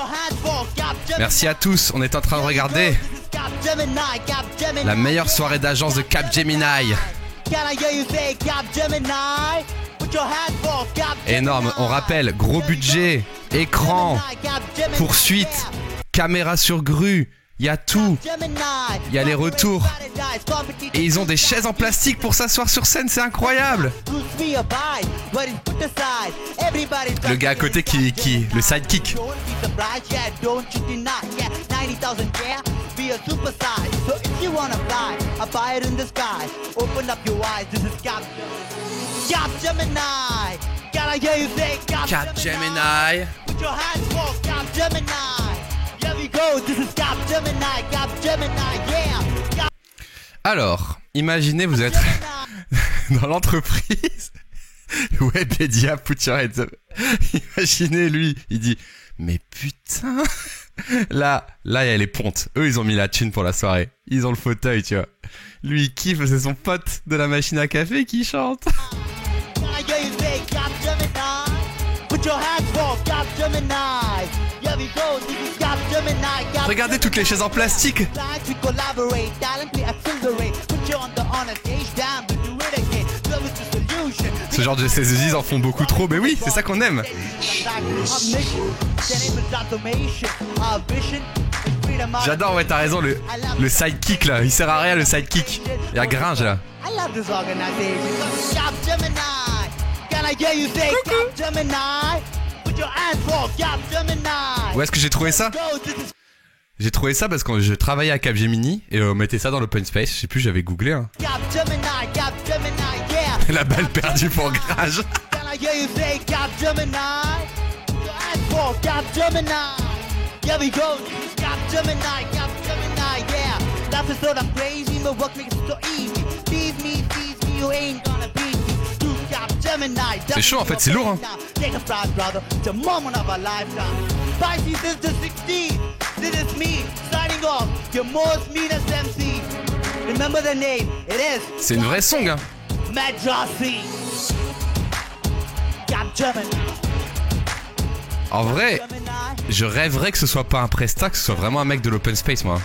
Merci à tous, on est en train de regarder la meilleure soirée d'agence de Capgemini. Énorme, on rappelle, gros budget, écran, poursuite, caméra sur grue, Il y a tout. Il y a les retours. Et ils ont des chaises en plastique pour s'asseoir sur scène, c'est incroyable. Le gars à côté qui le sidekick. Capgemini. Alors, imaginez vous êtes dans l'entreprise Webedia, put your hands up. Imaginez lui, il dit mais putain, là il y a les pontes. Eux ils ont mis la thune pour la soirée. Ils ont le fauteuil, tu vois. Lui il kiffe, c'est son pote de la machine à café qui chante. Regardez toutes les chaises en plastique. Ce genre de CZ, ils en font beaucoup trop, mais oui, c'est ça qu'on aime. J'adore, ouais, t'as raison, le sidekick là, il sert à rien le sidekick. Il y a Gringe là. Où est-ce que j'ai trouvé ça? J'ai trouvé ça parce que je travaillais à Capgemini et on mettait ça dans l'open space. Je sais plus, j'avais googlé. Hein. La balle perdue pour Grage. C'est chaud en fait, c'est lourd hein. C'est une vraie song hein. En vrai, je rêverais que ce soit pas un presta, que ce soit vraiment un mec de l'open space moi.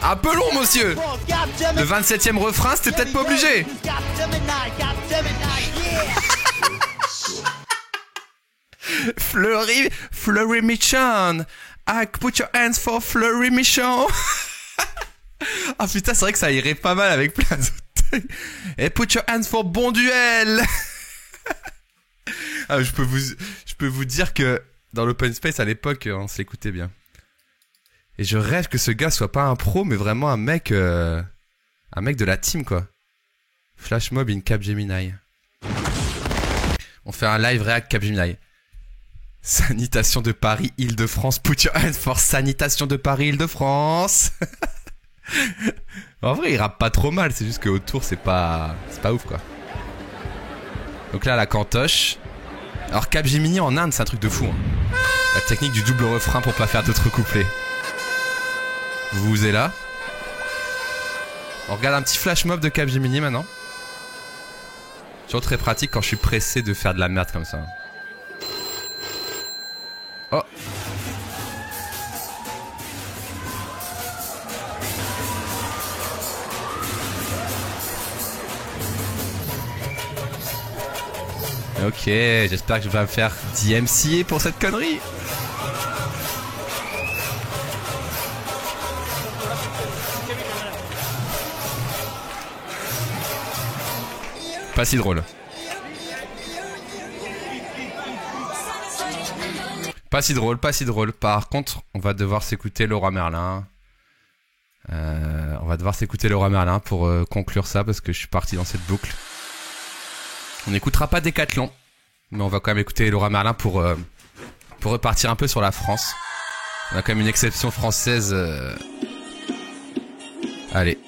Un peu long monsieur. Le 27e refrain c'était peut-être pas obligé. Fleury Michon. I put your hands for Fleury Michon. Ah putain, c'est vrai que ça irait pas mal avec plein d'autres. Et put your hands for Bon Duel. Ah, je peux vous dire que dans l'open space à l'époque, on s'écoutait bien. Et je rêve que ce gars soit pas un pro, mais vraiment un mec de la team quoi. Flash mob in Capgemini. On fait un live react Capgemini. Sanitation de Paris, Île-de-France. Put your hands for Sanitation de Paris, Île-de-France. En vrai, il rappe pas trop mal, c'est juste qu'autour, c'est pas ouf quoi. Donc là, la cantoche. Alors, Capgemini en Inde, c'est un truc de fou. Hein. La technique du double refrain pour pas faire d'autres couplets. Vous êtes là. On regarde un petit flash mob de Capgemini maintenant. Toujours très pratique quand je suis pressé de faire de la merde comme ça. Oh. Ok, j'espère que je vais me faire DMCA pour cette connerie. Pas si drôle. Pas si drôle, pas si drôle. Par contre, on va devoir s'écouter Leroy Merlin. On va devoir s'écouter Leroy Merlin pour conclure ça parce que je suis parti dans cette boucle. On n'écoutera pas Décathlon, mais on va quand même écouter Leroy Merlin pour repartir un peu sur la France. On a quand même une exception française. Allez.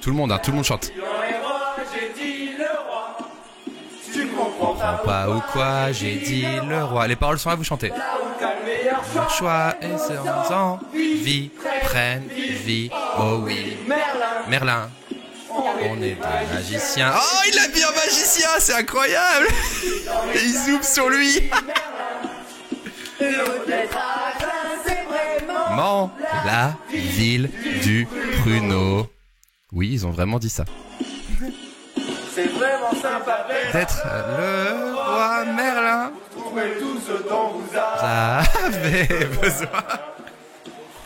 Tout le monde chante. Comprends pas ou quoi, j'ai dit le roi. Les paroles sont là, vous chantez. Leur choix et sans envie prennent vie. Oh oui, Merlin. On est des magiciens. Oh, il a mis un magicien, c'est incroyable. Et il zoome sur lui. La ville du pruneau. Oui, ils ont vraiment dit ça. C'est d'être le roi Merlin. Vous trouverez tout ce dont vous avez besoin.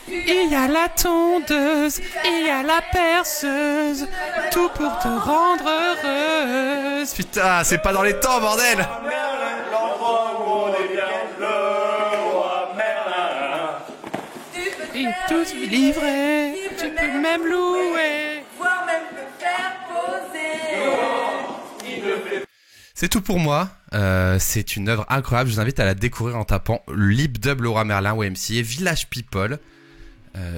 Il y a la tondeuse, il y a la perceuse, tout pour te rendre heureuse. Putain, c'est pas dans les temps, bordel. Merlin, l'endroit où on est bien, le roi Merlin. Et tout livré, tu peux même louer. Voire même le faire poser. C'est tout pour moi. C'est une œuvre incroyable. Je vous invite à la découvrir en tapant Lip Dub Le Roi Merlin YMCA Village People.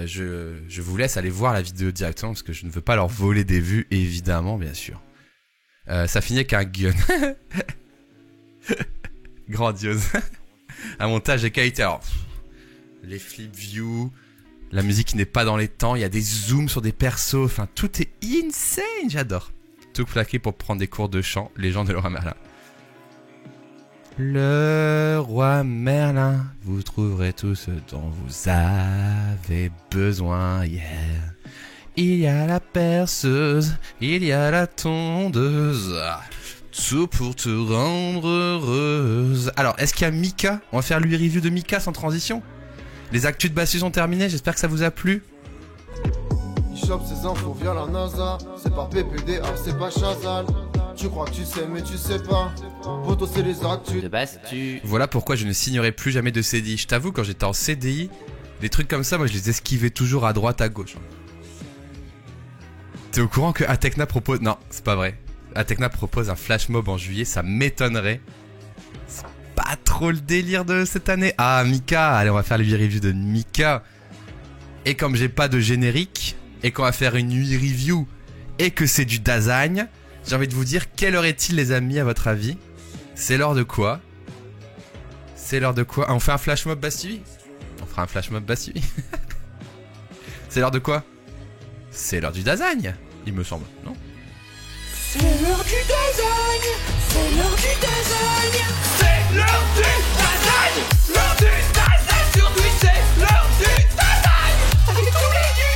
Je vous laisse aller voir la vidéo directement parce que je ne veux pas leur voler des vues, évidemment, bien sûr. Ça finit avec un gun. Grandiose. Un montage de qualité. Alors, les flip view, la musique qui n'est pas dans les temps, il y a des zooms sur des persos, enfin tout est insane, j'adore. Tout plaqué pour prendre des cours de chant, légende de Le Roi Merlin. Le roi Merlin, vous trouverez tout ce dont vous avez besoin, yeah. Il y a la perceuse, il y a la tondeuse, tout pour te rendre heureuse. Alors, est-ce qu'il y a Mika? On va faire lui review de Mika sans transition. Les actus de Bassus sont terminées, j'espère que ça vous a plu. Il chope ses infos via la NASA. C'est pas PPDA, c'est pas Chazal. Tu crois que tu sais mais tu sais pas. Poto c'est les actus De Bastus. Voilà pourquoi je ne signerai plus jamais de CDI. Je t'avoue, quand j'étais en CDI, des trucs comme ça, moi je les esquivais toujours à droite, à gauche. T'es au courant que Atecna propose... Non, c'est pas vrai. Atecna propose un flash mob en juillet, ça m'étonnerait. C'est pas trop le délire de cette année. Ah, Mika, allez, on va faire le review de Mika. Et comme j'ai pas de générique, et qu'on va faire une nuit review, et que c'est du Dazagne, j'ai envie de vous dire, quelle heure est-il les amis à votre avis? C'est l'heure de quoi? C'est l'heure de quoi? Ah, on fait un flash mob Bastille? On fera un flash mob Bastille. C'est l'heure de quoi? C'est l'heure du Dazagne, il me semble, non? C'est l'heure du Dazagne. C'est l'heure du Dazagne. C'est l'heure du Dazagne. L'heure du Dazagne sur Twitch. C'est l'heure du Dazagne. Avec tous les nuits.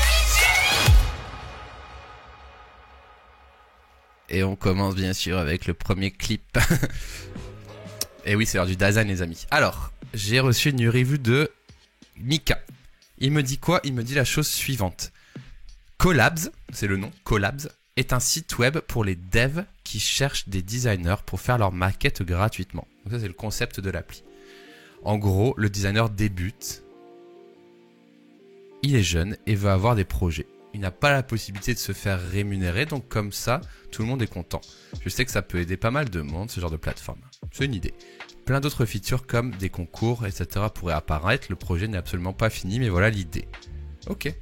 Et on commence bien sûr avec le premier clip. Et oui, c'est l'heure du Dazagne les amis. Alors, j'ai reçu une review de Mika. Il me dit quoi? Il me dit la chose suivante. Collabs, c'est le nom, Collabs, est un site web pour les devs qui cherchent des designers pour faire leurs maquettes gratuitement. Donc ça c'est le concept de l'appli. En gros, le designer débute, il est jeune et veut avoir des projets. Il n'a pas la possibilité de se faire rémunérer, donc comme ça, tout le monde est content. Je sais que ça peut aider pas mal de monde, ce genre de plateforme. C'est une idée. Plein d'autres features comme des concours, etc. pourraient apparaître. Le projet n'est absolument pas fini, mais voilà l'idée. Ok.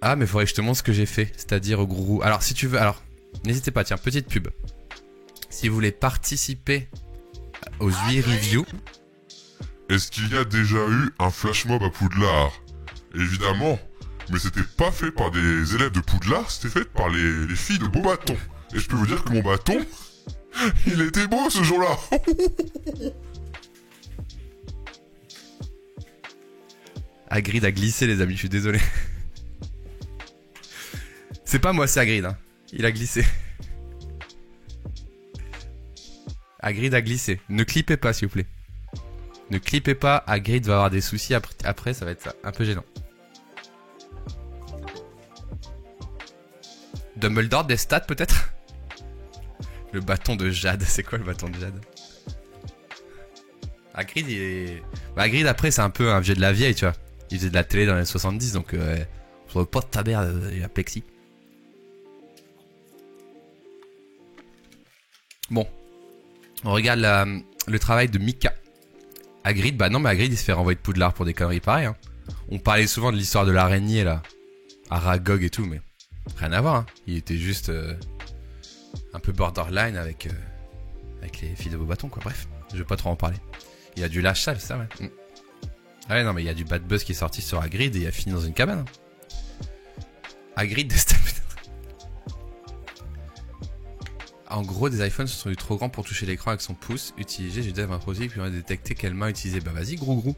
Ah, mais il faudrait que je te montre ce que j'ai fait, c'est-à-dire au gros... Alors, si tu veux... Alors, n'hésitez pas, tiens, petite pub. Si vous voulez participer aux 8 reviews... Est-ce qu'il y a déjà eu un flash mob à Poudlard? Évidemment, mais c'était pas fait par des élèves de Poudlard, c'était fait par les filles de Beaubaton. Et je peux vous dire que mon bâton, il était beau ce jour-là. Hagrid a glissé les amis, je suis désolé. C'est pas moi, c'est Hagrid, hein. Il a glissé. Hagrid a glissé. Ne clippez pas s'il vous plaît. Ne clippez pas, Hagrid va avoir des soucis après, ça va être un peu gênant. Dumbledore, des stats peut-être? Le bâton de Jade, c'est quoi le bâton de Jade? Hagrid il est... Bah, Hagrid après c'est un peu un vieux de la vieille tu vois. Il faisait de la télé dans les 70 donc je veux pas de ta merde, il a plexi. Bon, on regarde le travail de Mika. Hagrid, bah non mais Hagrid il se fait renvoyer de Poudlard pour des conneries pareilles hein. On parlait souvent de l'histoire de l'araignée là, Aragog et tout mais rien à voir hein. Il était juste un peu borderline avec les filles de Beaubaton quoi, bref, je vais pas trop en parler. Il a du lâche sale ça ouais. Ah ouais non mais il y a du bad buzz qui est sorti sur Hagrid et il a fini dans une cabane hein. Hagrid des stats. En gros, des iPhones se sont eu trop grands pour toucher l'écran avec son pouce. Utilisé, j'ai déjà un produit puis on a détecté quelle main utiliser. Bah vas-y, Gros,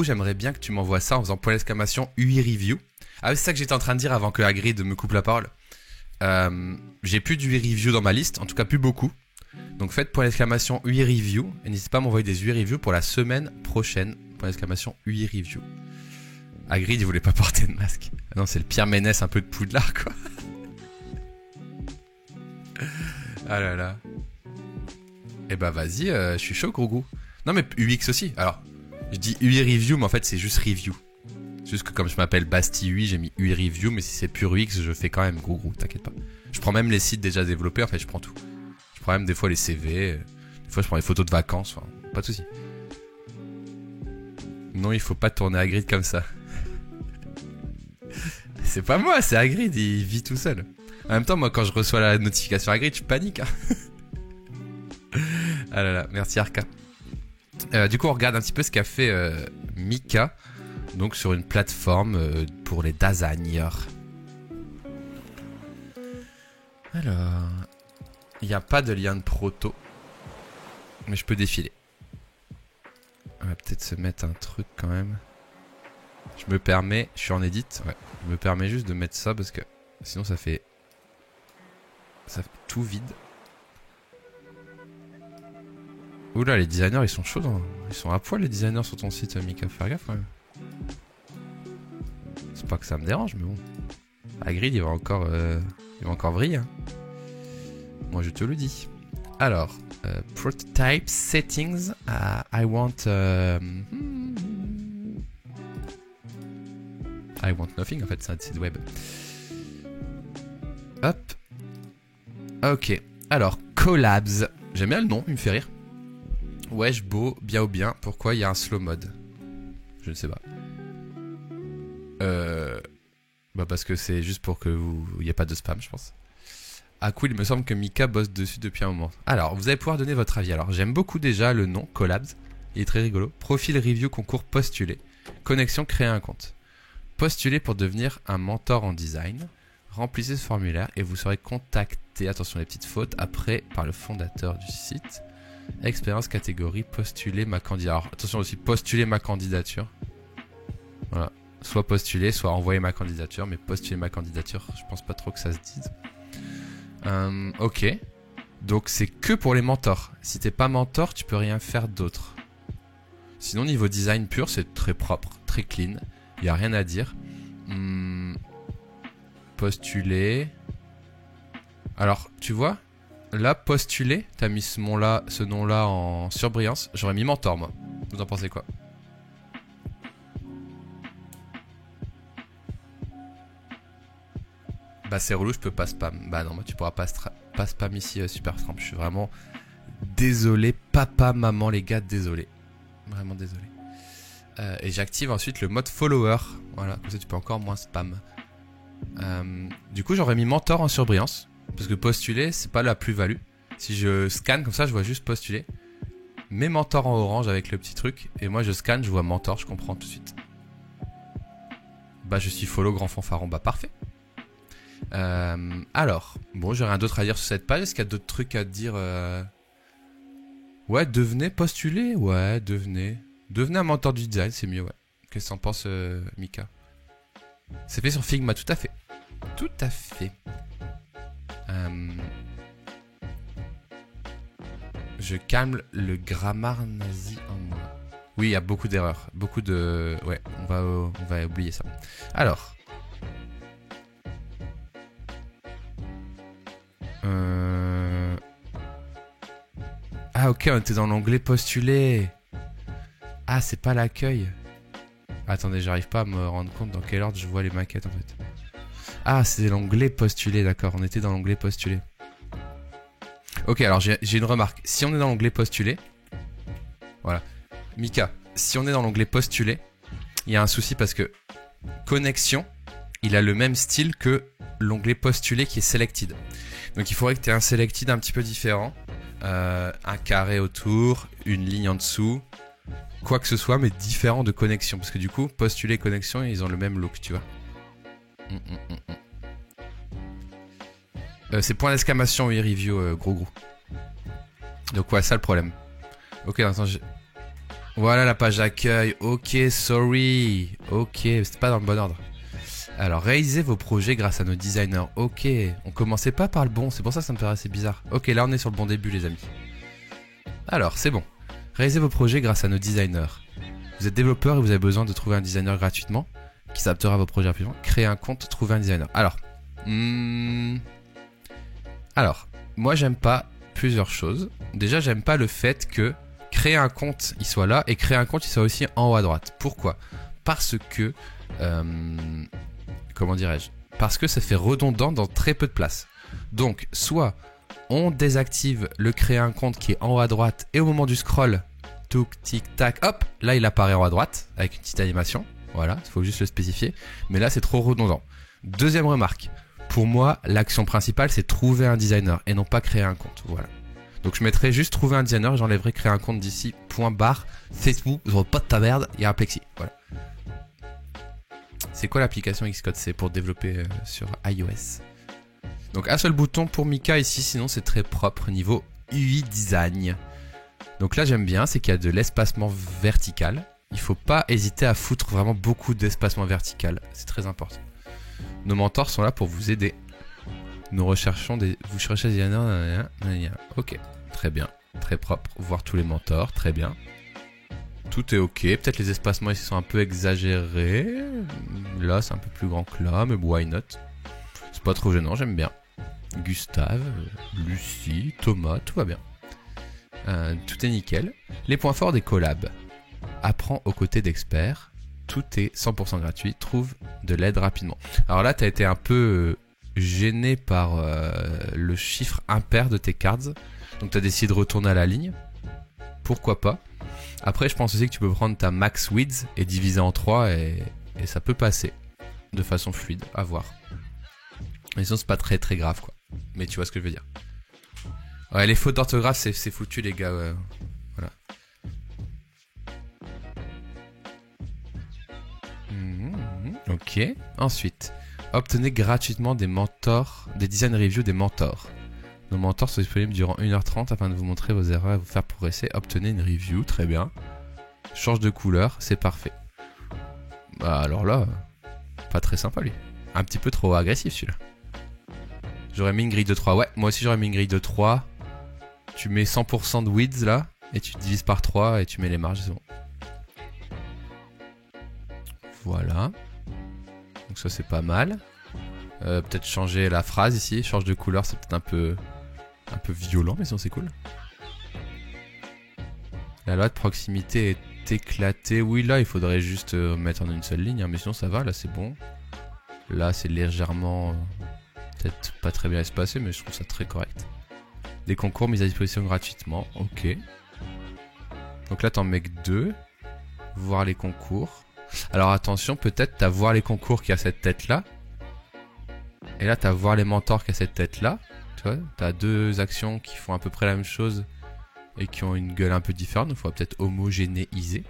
j'aimerais bien que tu m'envoies ça en faisant point d'exclamation UI review. Ah, c'est ça que j'étais en train de dire avant que Hagrid me coupe la parole. J'ai plus de UI review dans ma liste, en tout cas plus beaucoup. Donc faites point d'exclamation UI review et n'hésitez pas à m'envoyer des UI review pour la semaine prochaine. Point d'exclamation UI review. Hagrid il voulait pas porter de masque. Ah non, c'est le Pierre Ménès un peu de Poudlard quoi. Ah là là. Eh bah vas-y, je suis chaud gros goût. Non mais UX aussi. Alors, je dis UI review mais en fait c'est juste review. Juste que comme je m'appelle Basti UI, j'ai mis UI review, mais si c'est pur UX, je fais quand même gros, t'inquiète pas. Je prends même les sites déjà développés, en fait, je prends tout. Je prends même des fois les CV, des fois je prends les photos de vacances, enfin, pas de soucis. Non, il faut pas tourner Hagrid comme ça. C'est pas moi, c'est Hagrid, il vit tout seul. En même temps, moi, quand je reçois la notification Hagrid, je panique. Hein. Ah là là, merci Arca. Du coup, on regarde un petit peu ce qu'a fait Mika. Donc sur une plateforme pour les designers. Alors, il n'y a pas de lien de proto, mais je peux défiler. On va peut-être se mettre un truc quand même. Je me permets, je suis en edit, ouais. Je me permets juste de mettre ça parce que sinon ça fait tout vide. Oula, les designers ils sont chauds, hein. Ils sont à poil les designers sur ton site, Mika. Faire gaffe quand même. C'est pas que ça me dérange, mais bon. Hagrid, il va encore vriller. Hein. Moi, je te le dis. Alors, prototype settings. I want nothing. En fait, c'est un site web. Hop. Ok. Alors, collabs. J'aime bien le nom, il me fait rire. Wesh, beau, bien ou bien. Pourquoi il y a un slow mode? Je ne sais pas. Bah parce que c'est juste pour que il n'y ait pas de spam, je pense. Ah cool, il me semble que Mika bosse dessus depuis un moment. Alors, vous allez pouvoir donner votre avis. Alors, j'aime beaucoup déjà le nom, Collabs. Il est très rigolo. Profil review, concours, postuler. Connexion, créer un compte. Postuler pour devenir un mentor en design. Remplissez ce formulaire et vous serez contacté, attention les petites fautes, après par le fondateur du site. Expérience, catégorie, postuler ma candidature. Alors, attention aussi, postuler ma candidature. Voilà. Soit postuler, soit envoyer ma candidature. Mais postuler ma candidature, je pense pas trop que ça se dise. Ok. Donc c'est que pour les mentors. Si t'es pas mentor, tu peux rien faire d'autre. Sinon, niveau design pur, c'est très propre, très clean. Il n'y a rien à dire. Postuler. Alors, tu vois, là, postuler, t'as mis ce nom-là en surbrillance. J'aurais mis mentor, moi. Vous en pensez quoi? Bah c'est relou, je peux pas spam. Bah non, moi tu pourras pas spam ici, Super Tramp. Je suis vraiment désolé, papa, maman, les gars, désolé. Vraiment désolé. Et j'active ensuite le mode follower. Voilà, comme ça tu peux encore moins spam. Du coup j'aurais mis mentor en surbrillance. Parce que postuler, c'est pas la plus-value. Si je scanne comme ça, je vois juste postuler. Mais mentor en orange avec le petit truc. Et moi je scanne, je vois mentor, je comprends tout de suite. Bah je suis follow grand fanfaron, bah parfait. Alors, bon, j'ai rien d'autre à dire sur cette page. Est-ce qu'il y a d'autres trucs à dire Ouais, devenez postuler. Ouais, devenez un mentor du design, c'est mieux, ouais. Qu'est-ce que t'en penses, Mika? C'est fait sur Figma, tout à fait. Tout à fait. Je calme le grammar nazi en moi. Oui, il y a beaucoup d'erreurs. Beaucoup de... Ouais, on va oublier ça. Alors... Ah ok, on était dans l'onglet postuler. Ah, c'est pas l'accueil. Attendez, j'arrive pas à me rendre compte dans quel ordre je vois les maquettes en fait. Ah, c'est l'onglet postuler, d'accord. On était dans l'onglet postuler. Ok, alors j'ai une remarque. Si on est dans l'onglet postuler... Voilà. Mika, si on est dans l'onglet postuler, il y a un souci parce que connexion, il a le même style que l'onglet postuler qui est selected. Donc il faudrait que tu aies un selected un petit peu différent. Un carré autour, une ligne en dessous, quoi que ce soit, mais différent de connexion. Parce que du coup, postuler et connexion, ils ont le même look, tu vois. C'est point d'exclamation, oui, review, gros. Donc ouais, ça le problème. Ok, attends, voilà la page d'accueil. Ok, sorry. Ok, c'était pas dans le bon ordre. Alors, réalisez vos projets grâce à nos designers. Ok, on commençait pas par le bon, c'est pour ça que ça me paraissait bizarre. Ok, là on est sur le bon début les amis. Alors, c'est bon. Réalisez vos projets grâce à nos designers. Vous êtes développeur et vous avez besoin de trouver un designer gratuitement qui s'adaptera à vos projets rapidement. Créez un compte, trouvez un designer. Alors, moi j'aime pas plusieurs choses. Déjà, j'aime pas le fait que créer un compte, il soit là et créer un compte, il soit aussi en haut à droite. Pourquoi ? Parce que... comment dirais-je ? Parce que ça fait redondant dans très peu de place. Donc, soit on désactive le créer un compte qui est en haut à droite et au moment du scroll, touc, tic, tac, hop, là il apparaît en haut à droite avec une petite animation. Voilà, il faut juste le spécifier. Mais là, c'est trop redondant. Deuxième remarque. Pour moi, l'action principale, c'est trouver un designer et non pas créer un compte. Voilà. Donc, je mettrai juste trouver un designer et j'enlèverai créer un compte d'ici, .. Facebook, pas de ta merde, il y a un plexi. Voilà. C'est quoi l'application Xcode? C'est pour développer sur iOS. Donc, un seul bouton pour Mika ici, sinon c'est très propre niveau UI design. Donc là, j'aime bien, c'est qu'il y a de l'espacement vertical. Il faut pas hésiter à foutre vraiment beaucoup d'espacement vertical. C'est très important. Nos mentors sont là pour vous aider. Nous recherchons des... Vous cherchez des... Ok, très bien. Très propre. Voir tous les mentors, très bien. Tout est ok. Peut-être les espacements ici sont un peu exagérés. Là, c'est un peu plus grand que là, mais why not? C'est pas trop gênant, j'aime bien. Gustave, Lucie, Thomas, tout va bien. Tout est nickel. Les points forts des collabs. Apprends aux côtés d'experts. Tout est 100% gratuit. Trouve de l'aide rapidement. Alors là, tu as été un peu gêné par le chiffre impair de tes cards. Donc tu as décidé de retourner à la ligne. Pourquoi pas. Après, je pense aussi que tu peux prendre ta max width et diviser en 3 et ça peut passer de façon fluide. À voir. Mais sinon, c'est pas très très grave quoi. Mais tu vois ce que je veux dire. Ouais, les fautes d'orthographe, c'est foutu les gars. Ouais. Voilà. Ok. Ensuite, obtenez gratuitement des mentors, des design reviews des mentors. Nos mentors sont disponibles durant 1h30 afin de vous montrer vos erreurs et vous faire progresser. Obtenez une review, très bien. Change de couleur, c'est parfait. Bah alors là, pas très sympa lui. Un petit peu trop agressif celui-là. J'aurais mis une grille de 3. Ouais, moi aussi j'aurais mis une grille de 3. Tu mets 100% de width là, et tu divises par 3 et tu mets les marges, c'est bon. Voilà. Donc ça c'est pas mal. Peut-être changer la phrase ici, change de couleur, c'est peut-être un peu violent, mais sinon c'est cool. La loi de proximité est éclatée. Oui, là il faudrait juste mettre en une seule ligne, hein, mais sinon ça va, là c'est bon. Là c'est légèrement... peut-être pas très bien espacé, mais je trouve ça très correct. Des concours mis à disposition gratuitement, ok. Donc là t'en mets que 2. Voir les concours. Alors attention, peut-être t'as voir les concours qui a cette tête là. Et là t'as voir les mentors qui a cette tête là. Tu vois, t'as deux actions qui font à peu près la même chose et qui ont une gueule un peu différente. Donc il faudra peut-être homogénéiser.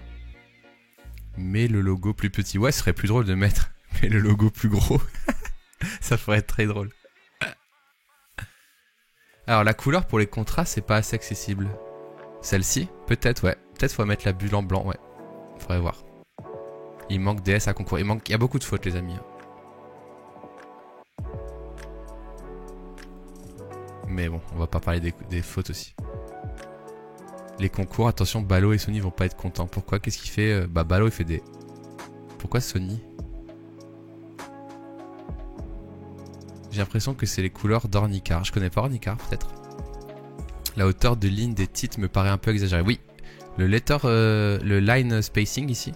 Mais le logo plus petit. Ouais, ce serait plus drôle de mettre mais le logo plus gros. Ça pourrait être très drôle. Alors la couleur pour les contrastes c'est pas assez accessible. Celle-ci, peut-être ouais. Peut-être faut mettre la bulle en blanc, ouais. Faudrait voir. Il manque DS à concours. Il y a beaucoup de fautes les amis. Mais bon, on va pas parler des fautes aussi. Les concours, attention, Ballo et Sony vont pas être contents. Pourquoi? Qu'est-ce qu'il fait? Bah Ballo il fait des... Pourquoi Sony? J'ai l'impression que c'est les couleurs d'Ornicar. Je connais pas Ornicar peut-être. La hauteur de ligne des titres me paraît un peu exagérée. Oui, le line spacing ici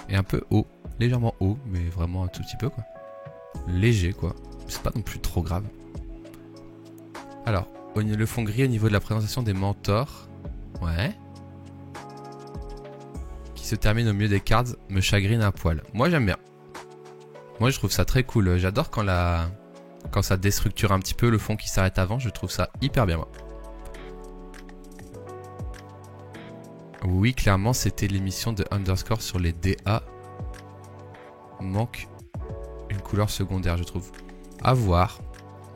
est un peu haut. Légèrement haut, mais vraiment un tout petit peu quoi. Léger quoi. C'est pas non plus trop grave. Alors, le fond gris au niveau de la présentation des mentors. Ouais. Qui se termine au milieu des cards me chagrine un poil. Moi j'aime bien. Moi je trouve ça très cool. J'adore quand ça déstructure un petit peu le fond qui s'arrête avant. Je trouve ça hyper bien moi. Oui, clairement c'était l'émission de Underscore sur les DA. Manque une couleur secondaire je trouve. À voir.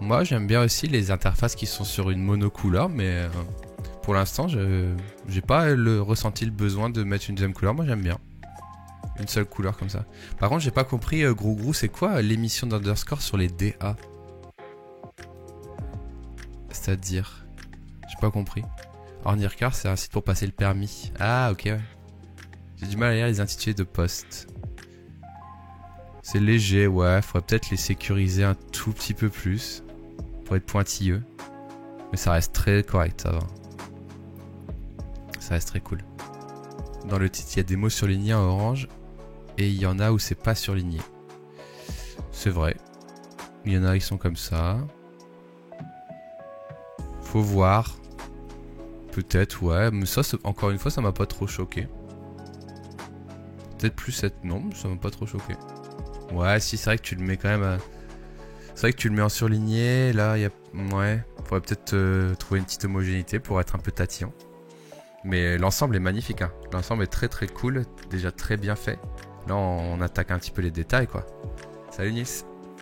Moi j'aime bien aussi les interfaces qui sont sur une monocouleur, mais pour l'instant j'ai pas ressenti le besoin de mettre une deuxième couleur. Moi j'aime bien. Une seule couleur comme ça. Par contre, j'ai pas compris, Grou, c'est quoi l'émission d'Underscore sur les DA? C'est-à-dire... J'ai pas compris. Ornircar, c'est un site pour passer le permis. Ah, ok, ouais. J'ai du mal à lire les intitulés de poste. C'est léger, ouais. Faudrait peut-être les sécuriser un tout petit peu plus. Pour être pointilleux. Mais ça reste très correct, ça va. Ça reste très cool. Dans le titre, il y a des mots surlignés en orange. Et il y en a où c'est pas surligné. C'est vrai. Il y en a qui sont comme ça. Faut voir. Peut-être, ouais. Mais ça, encore une fois, ça m'a pas trop choqué. Peut-être plus cette... Non, ça m'a pas trop choqué. Ouais, si, c'est vrai que tu le mets quand même... C'est vrai que tu le mets en surligné. Là, il y a... Ouais. Faudrait peut-être trouver une petite homogénéité pour être un peu tatillon. Mais l'ensemble est magnifique, hein. L'ensemble est très très cool. Déjà très bien fait. Là, on attaque un petit peu les détails, quoi. Salut Nils.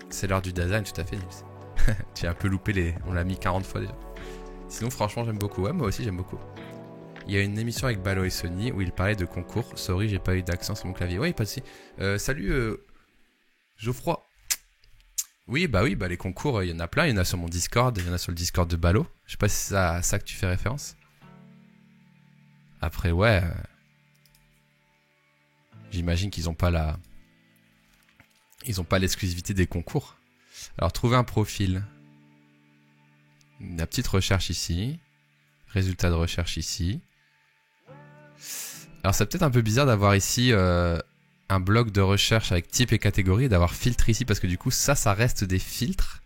C'est l'heure du design, tout à fait, Nils. Tu as un peu loupé les... On l'a mis 40 fois déjà. Sinon, franchement, j'aime beaucoup. Ouais, moi aussi, j'aime beaucoup. Il y a une émission avec Balo et Sony où il parlait de concours. Sorry, j'ai pas eu d'accent sur mon clavier. Ouais, pas de soucis. Salut, Geoffroy. Oui, bah les concours, il y en a plein. Il y en a sur mon Discord. Il y en a sur le Discord de Balo. Je sais pas si c'est à ça que tu fais référence. Après, ouais... J'imagine qu'ils ont pas la... Ils ont pas l'exclusivité des concours. Alors, trouver un profil. La petite recherche ici. Résultat de recherche ici. Alors, c'est peut-être un peu bizarre d'avoir ici un bloc de recherche avec type et catégorie et d'avoir filtre ici parce que du coup, ça reste des filtres.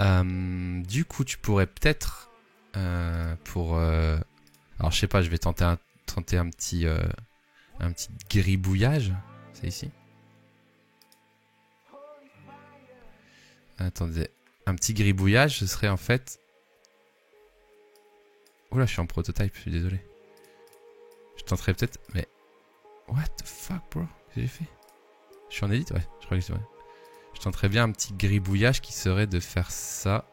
Du coup, tu pourrais peut-être alors, je sais pas, je vais tenter un petit gribouillage. C'est ici. Attendez. Un petit gribouillage, ce serait en fait... Oula, je suis en prototype, je suis désolé. Je tenterai peut-être... Mais... What the fuck, bro? Qu'est-ce que j'ai fait? Je suis en edit? Ouais, je crois que c'est vrai. Je tenterais bien un petit gribouillage qui serait de faire ça.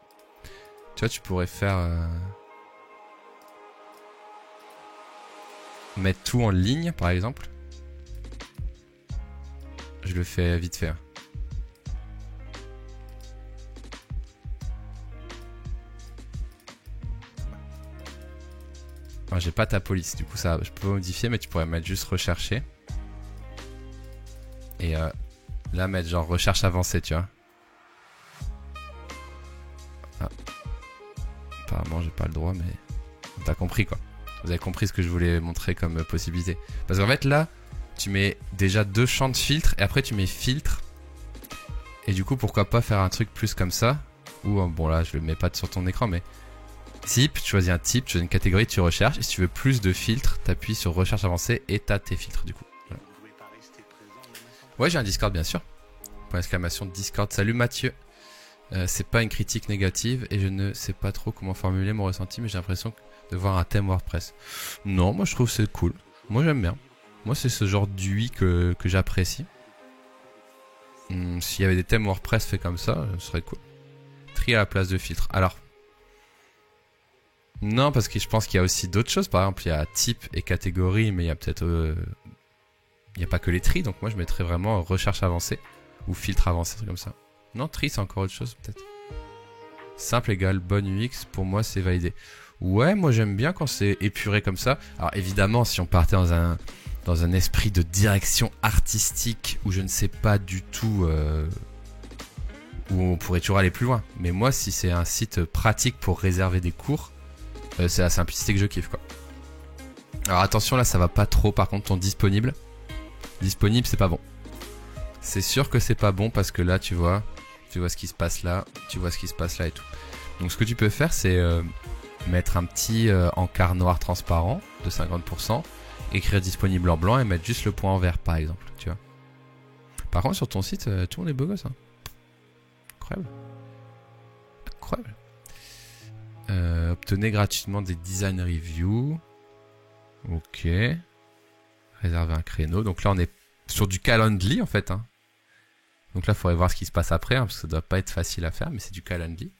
Tu vois, tu pourrais faire... Mettre tout en ligne, par exemple. Je le fais vite fait. Enfin, j'ai pas ta police, du coup ça, je peux modifier, mais tu pourrais mettre juste rechercher. Et là mettre genre recherche avancée, tu vois. Ah. Apparemment j'ai pas le droit, mais t'as compris quoi. Vous avez compris ce que je voulais montrer comme possibilité. Parce qu'en fait là, tu mets déjà 2 champs de filtre et après tu mets filtre. Et du coup pourquoi pas faire un truc plus comme ça. Ou bon là je le mets pas sur ton écran mais... Type, tu choisis un type, tu choisis une catégorie, tu recherches. Et si tu veux plus de filtres, t'appuies sur recherche avancée et t'as tes filtres du coup. Voilà. Ouais, j'ai un Discord bien sûr. Point d'exclamation Discord. Salut Mathieu. C'est pas une critique négative et je ne sais pas trop comment formuler mon ressenti, mais j'ai l'impression de voir un thème WordPress. Non, moi je trouve c'est cool. Moi j'aime bien. Moi c'est ce genre d'UI que j'apprécie. S'il y avait des thèmes WordPress faits comme ça, ce serait cool. Tri à la place de filtre. Alors. Non, parce que je pense qu'il y a aussi d'autres choses. Par exemple, il y a type et catégorie, mais il y a peut-être... il n'y a pas que les tri, donc moi je mettrais vraiment recherche avancée ou filtre avancé, comme ça. Non, tri c'est encore autre chose peut-être. Simple égale bonne UX, pour moi c'est validé. Ouais, moi j'aime bien quand c'est épuré comme ça. Alors évidemment, si on partait dans un esprit de direction artistique où je ne sais pas du tout... où on pourrait toujours aller plus loin. Mais moi, si c'est un site pratique pour réserver des cours... c'est la simplicité que je kiffe quoi. Alors attention là ça va pas trop par contre ton disponible. Disponible c'est pas bon. C'est sûr que c'est pas bon parce que là tu vois ce qui se passe là, tu vois ce qui se passe là et tout. Donc ce que tu peux faire c'est mettre un petit encart noir transparent de 50%, écrire disponible en blanc et mettre juste le point en vert par exemple, tu vois. Par contre sur ton site tout le monde est beau gosse hein. Incroyable. Incroyable. Obtenez gratuitement des design reviews. Ok. Réserver un créneau. Donc là on est sur du Calendly en fait hein. Donc là il faudrait voir ce qui se passe après hein, parce que ça doit pas être facile à faire, mais c'est du Calendly.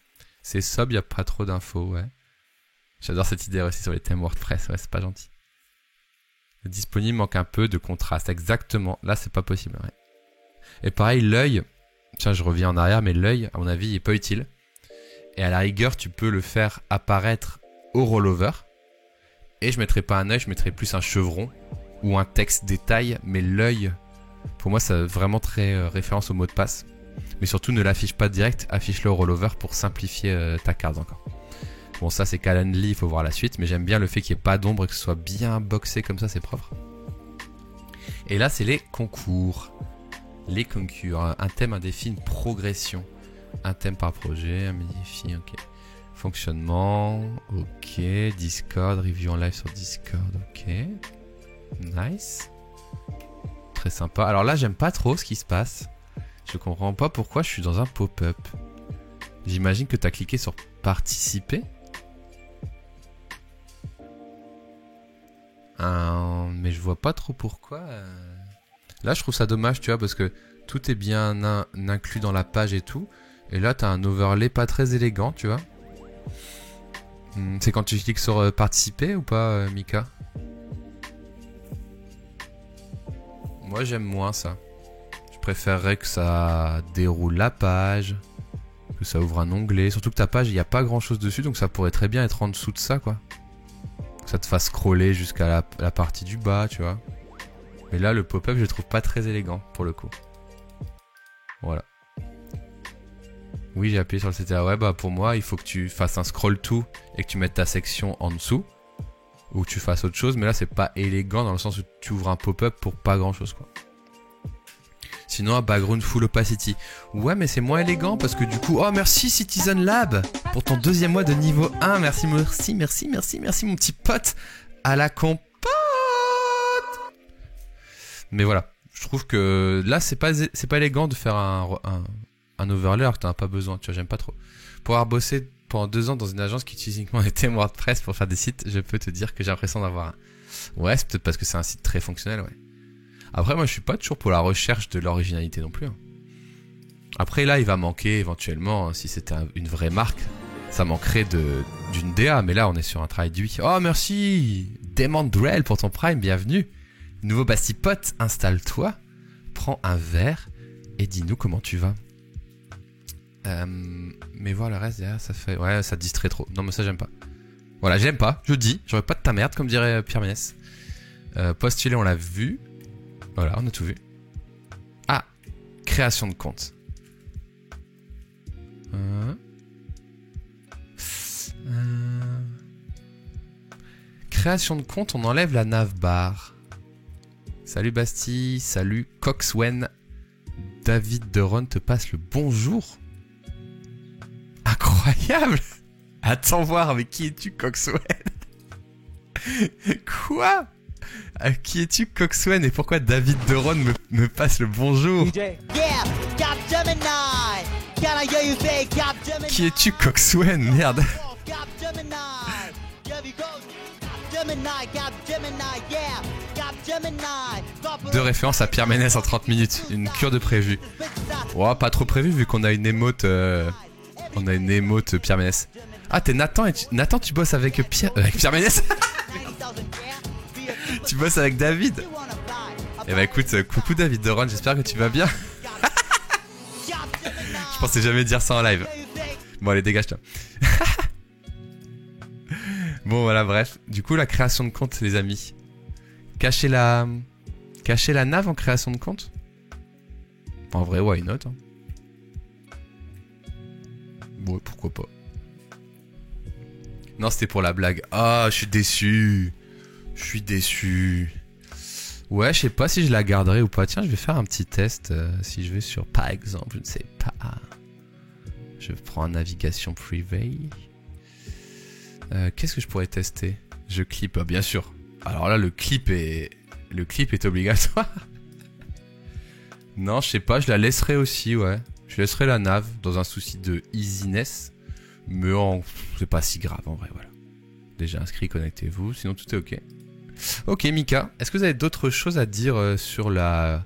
C'est sub, il n'y a pas trop d'infos, ouais. J'adore cette idée aussi sur les thèmes WordPress, ouais c'est pas gentil. Le disponible manque un peu de contraste. Exactement. Là, c'est pas possible. Ouais. Et pareil, l'œil. Tiens, je reviens en arrière, mais l'œil, à mon avis, il est pas utile. Et à la rigueur, tu peux le faire apparaître au rollover. Et je mettrai pas un œil, je mettrai plus un chevron ou un texte détail. Mais l'œil, pour moi, ça vraiment très référence au mot de passe. Mais surtout, ne l'affiche pas direct, affiche-le au rollover pour simplifier ta carte encore. Bon, ça c'est Calendly, il faut voir la suite, mais j'aime bien le fait qu'il n'y ait pas d'ombre et que ce soit bien boxé comme ça, c'est propre. Et là, c'est les concours. Les concours, un thème, un défi, une progression. Un thème par projet, un défi, ok. Fonctionnement, ok. Discord, review en live sur Discord, ok. Nice. Très sympa. Alors là, j'aime pas trop ce qui se passe. Je comprends pas pourquoi je suis dans un pop-up. J'imagine que tu as cliqué sur participer. Mais je vois pas trop pourquoi. Là, je trouve ça dommage, tu vois, parce que tout est bien inclus dans la page et tout. Et là, t'as un overlay pas très élégant, tu vois. C'est quand tu cliques sur participer ou pas, Mika? Moi, j'aime moins ça. Je préférerais que ça déroule la page, que ça ouvre un onglet. Surtout que ta page, il n'y a pas grand chose dessus, donc ça pourrait très bien être en dessous de ça, quoi. Que ça te fasse scroller jusqu'à la partie du bas, tu vois. Mais là, le pop-up, je le trouve pas très élégant, pour le coup. Voilà. Oui, j'ai appuyé sur le CTA. Ouais, bah pour moi, il faut que tu fasses un scroll to et que tu mettes ta section en dessous. Ou que tu fasses autre chose, mais là, c'est pas élégant dans le sens où tu ouvres un pop-up pour pas grand-chose, quoi. Sinon, un background full opacity. Ouais, mais c'est moins élégant parce que du coup... Oh, merci Citizen Lab pour ton 2e mois de niveau 1. Merci, merci, merci, merci, merci mon petit pote à la compote. Mais voilà, je trouve que là, c'est pas élégant de faire un overlay alors que t'en as pas besoin. Tu vois, j'aime pas trop. Pour avoir bossé pendant 2 ans dans une agence qui utilise uniquement des thèmes WordPress pour faire des sites, je peux te dire que j'ai l'impression d'avoir un... Ouais, c'est peut-être parce que c'est un site très fonctionnel, ouais. Après, moi, je suis pas toujours pour la recherche de l'originalité non plus. Hein. Après, là, il va manquer éventuellement, si c'était une vraie marque, ça manquerait d'une DA. Mais là, on est sur un travail d'UI. Oh, merci Demandrel pour ton Prime, bienvenue. Nouveau Bastipote, installe-toi, prends un verre et dis-nous comment tu vas. Mais voilà, le reste derrière, ça fait... Ouais, ça distrait trop. Non, mais ça, j'aime pas. Voilà, j'aime pas, je dis. J'aurais pas de ta merde, comme dirait Pierre Ménès. Postuler, on l'a vu. Voilà, on a tout vu. Ah, création de compte. Création de compte, on enlève la navbar. Salut Bastille, salut Coxwen. David Deron te passe le bonjour. Incroyable. Attends voir, avec qui es-tu Coxwen? Quoi? Qui es-tu Coxwen et pourquoi David Deron me passe le bonjour? Qui es-tu Coxwen? Merde. Deux références à Pierre Ménès en 30 minutes. Une cure de prévu. Oh, pas trop prévu vu qu'on a une émote. On a une émote Pierre Ménès. Ah, t'es Nathan et Nathan, tu bosses avec Pierre Ménès. Tu bosses avec David. Eh bah écoute, coucou David Deron, j'espère que tu vas bien. Je pensais jamais dire ça en live. Bon allez, dégage-toi. Bon voilà, bref. Du coup, la création de compte, les amis. Cacher la nav en création de compte. En vrai, why not, hein. Ouais, pourquoi pas. Non, c'était pour la blague. Ah, je suis déçu. Je suis déçu. Ouais, je sais pas si je la garderai ou pas. Tiens, je vais faire un petit test. Si je vais sur, par exemple, je ne sais pas. Je prends navigation privée. Qu'est-ce que je pourrais tester? Je clip, bien sûr. Alors là, le clip est obligatoire. Non, je sais pas, je la laisserai aussi, ouais. Je laisserai la nav dans un souci de easiness. Mais c'est pas si grave en vrai, voilà. Déjà inscrit, connectez-vous, sinon tout est ok. Ok, Mika, est-ce que vous avez d'autres choses à dire sur la